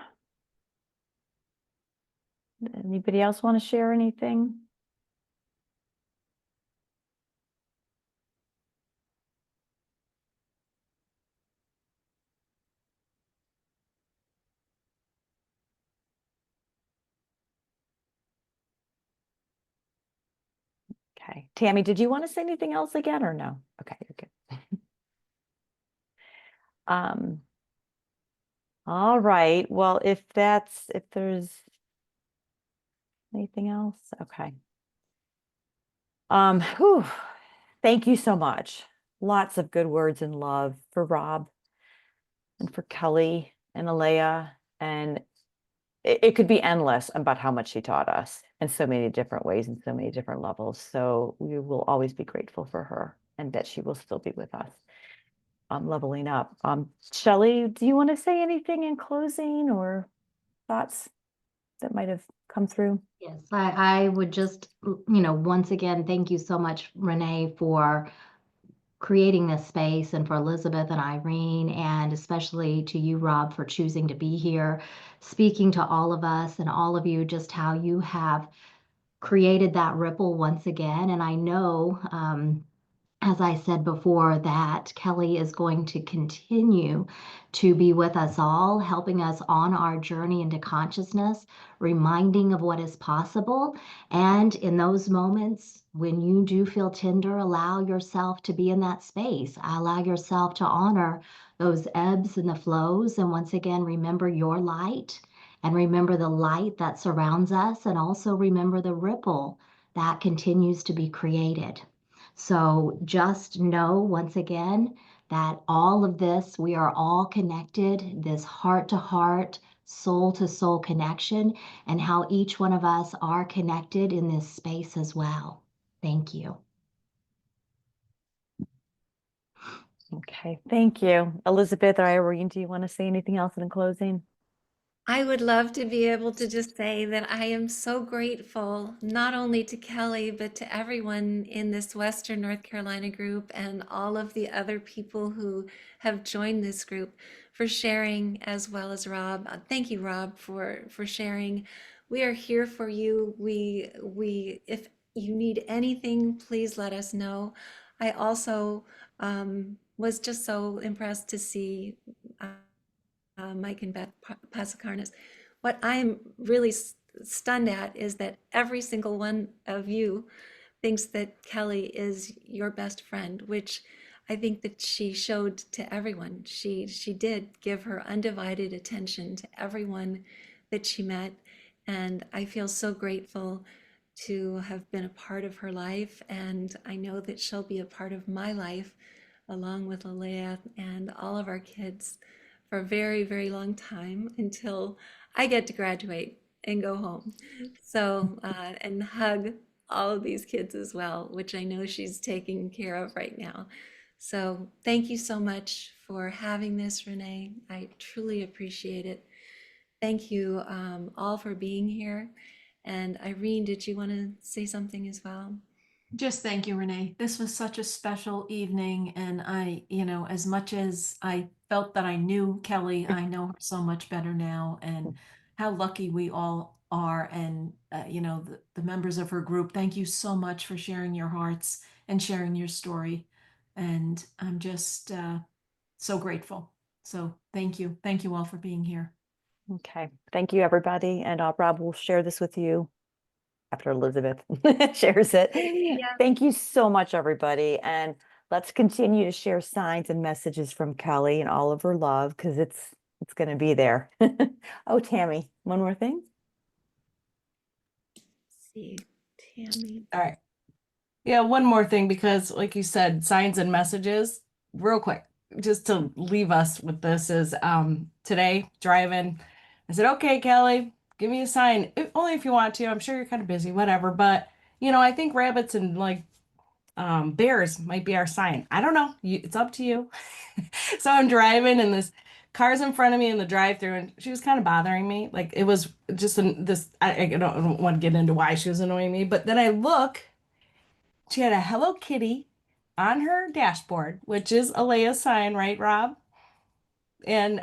Anybody else want to share anything? Okay. Tammy, did you want to say anything else again or no? Okay, you're good. All right. Well, if there's anything else, okay. Whew. Thank you so much. Lots of good words and love for Rob and for Kelley and Aleia. And it could be endless about how much she taught us in so many different ways and so many different levels. So we will always be grateful for her and that she will still be with us. Leveling up. Shelley, do you want to say anything in closing or thoughts that might have come through? Yes, I would just, once again, thank you so much, Renee, for creating this space and for Elizabeth and Irene, and especially to you, Rob, for choosing to be here, speaking to all of us and all of you, just how you have created that ripple once again. And I know, as I said before, that Kelley is going to continue to be with us all, helping us on our journey into consciousness, reminding of what is possible. And in those moments, when you do feel tender, allow yourself to be in that space. Allow yourself to honor those ebbs and the flows. And once again, remember your light and remember the light that surrounds us, and also remember the ripple that continues to be created. So just know once again that all of this, we are all connected, this heart to heart, soul to soul connection, and how each one of us are connected in this space as well. Thank you. Okay, thank you. Elizabeth or Irene, do you want to say anything else in closing? I would love to be able to just say that I am so grateful, not only to Kelley, but to everyone in this Western North Carolina group and all of the other people who have joined this group for sharing, as well as Rob. Thank you, Rob, for sharing. We are here for you. If you need anything, please let us know. I also was just so impressed to see Mike and Beth Pasakarnas. What I'm really stunned at is that every single one of you thinks that Kelley is your best friend, which I think that she showed to everyone. She did give her undivided attention to everyone that she met, and I feel so grateful to have been a part of her life, and I know that she'll be a part of my life along with Aleia and all of our kids for a very, very long time until I get to graduate and go home. So, and hug all of these kids as well, which I know she's taking care of right now. So thank you so much for having this, Renee. I truly appreciate it. Thank you all for being here. And Irene, did you want to say something as well? Just thank you, Renee. This was such a special evening, and as much as I felt that I knew Kelley, I know her so much better now, and how lucky we all are. And the members of her group, thank you so much for sharing your hearts and sharing your story. And I'm just so grateful. So thank you all for being here. Okay, thank you, everybody. And Rob will share this with you after Elizabeth shares it. Yeah. Thank you so much, everybody. And let's continue to share signs and messages from Kelley and all of her love, because it's going to be there. Oh, Tammy, one more thing. Let's see, Tammy. All right. Yeah, one more thing, because like you said, signs and messages, real quick, just to leave us with this is today driving, I said, okay, Kelley, give me a sign. Only if you want to. I'm sure you're kind of busy, whatever. But I think rabbits and like bears might be our sign. I don't know. It's up to you. So I'm driving and this car's in front of me in the drive-through, and she was kind of bothering me. Like it was just this, I don't want to get into why she was annoying me, but then I look. She had a Hello Kitty on her dashboard, which is Aleia's sign, right, Rob? And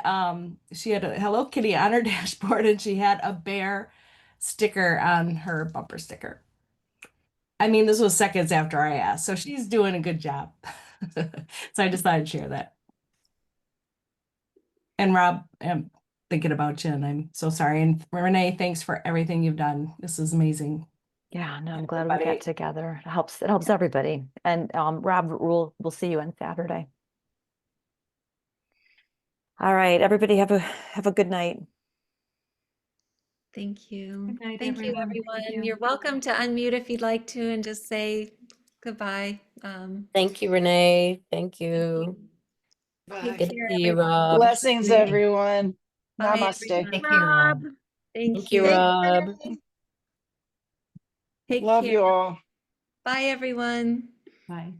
she had a Hello Kitty on her dashboard, and she had a bear sticker on her bumper sticker. I mean, this was seconds after I asked, so she's doing a good job. So I just thought I'd share that. And Rob, I'm thinking about you, and I'm so sorry. And Renee, thanks for everything you've done. This is amazing. Yeah, no, I'm glad we got together. It helps everybody. And Rob, we'll see you on Saturday. All right, everybody have a good night. Thank you. Good night, Thank you, everyone. everyone. Thank you. You're welcome to unmute if you'd like to and just say goodbye. Thank you, Renee. Thank you. Take Good to care, see you, everyone. Rob. Blessings, everyone. Bye, Namaste. everyone. Take care, Rob. Thank you, you. Rob. Take Love care. you all. Bye, everyone. Bye.